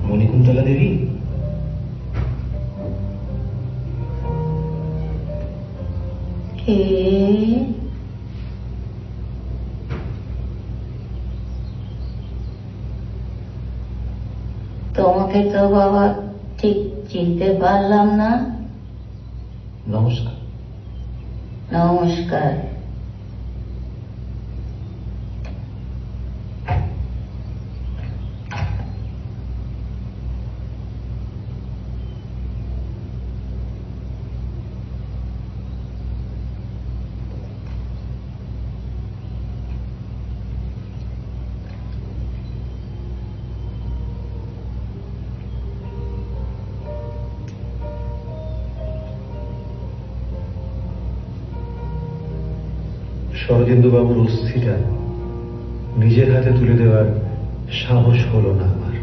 মণিকুন্তলা দেবী, কে? তোমাকে তো বাবা ঠিক চিনতে পারলাম না। নমস্কার। নমস্কার। শরদিন্দুবাবুর অস্থিটা নিজের হাতে তুলে দেওয়ার সাহস হলো না আমার।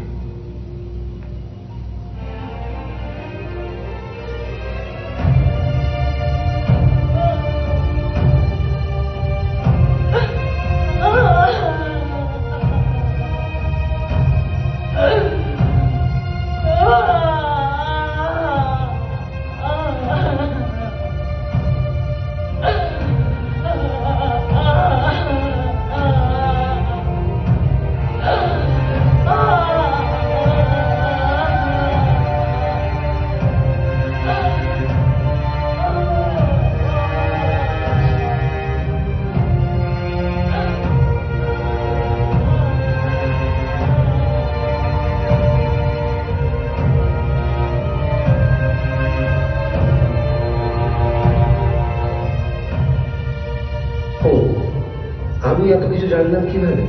আমি এত কিছু জানলাম কিভাবে?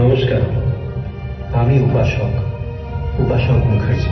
নমস্কার, আমি উপাসক মুখার্জি।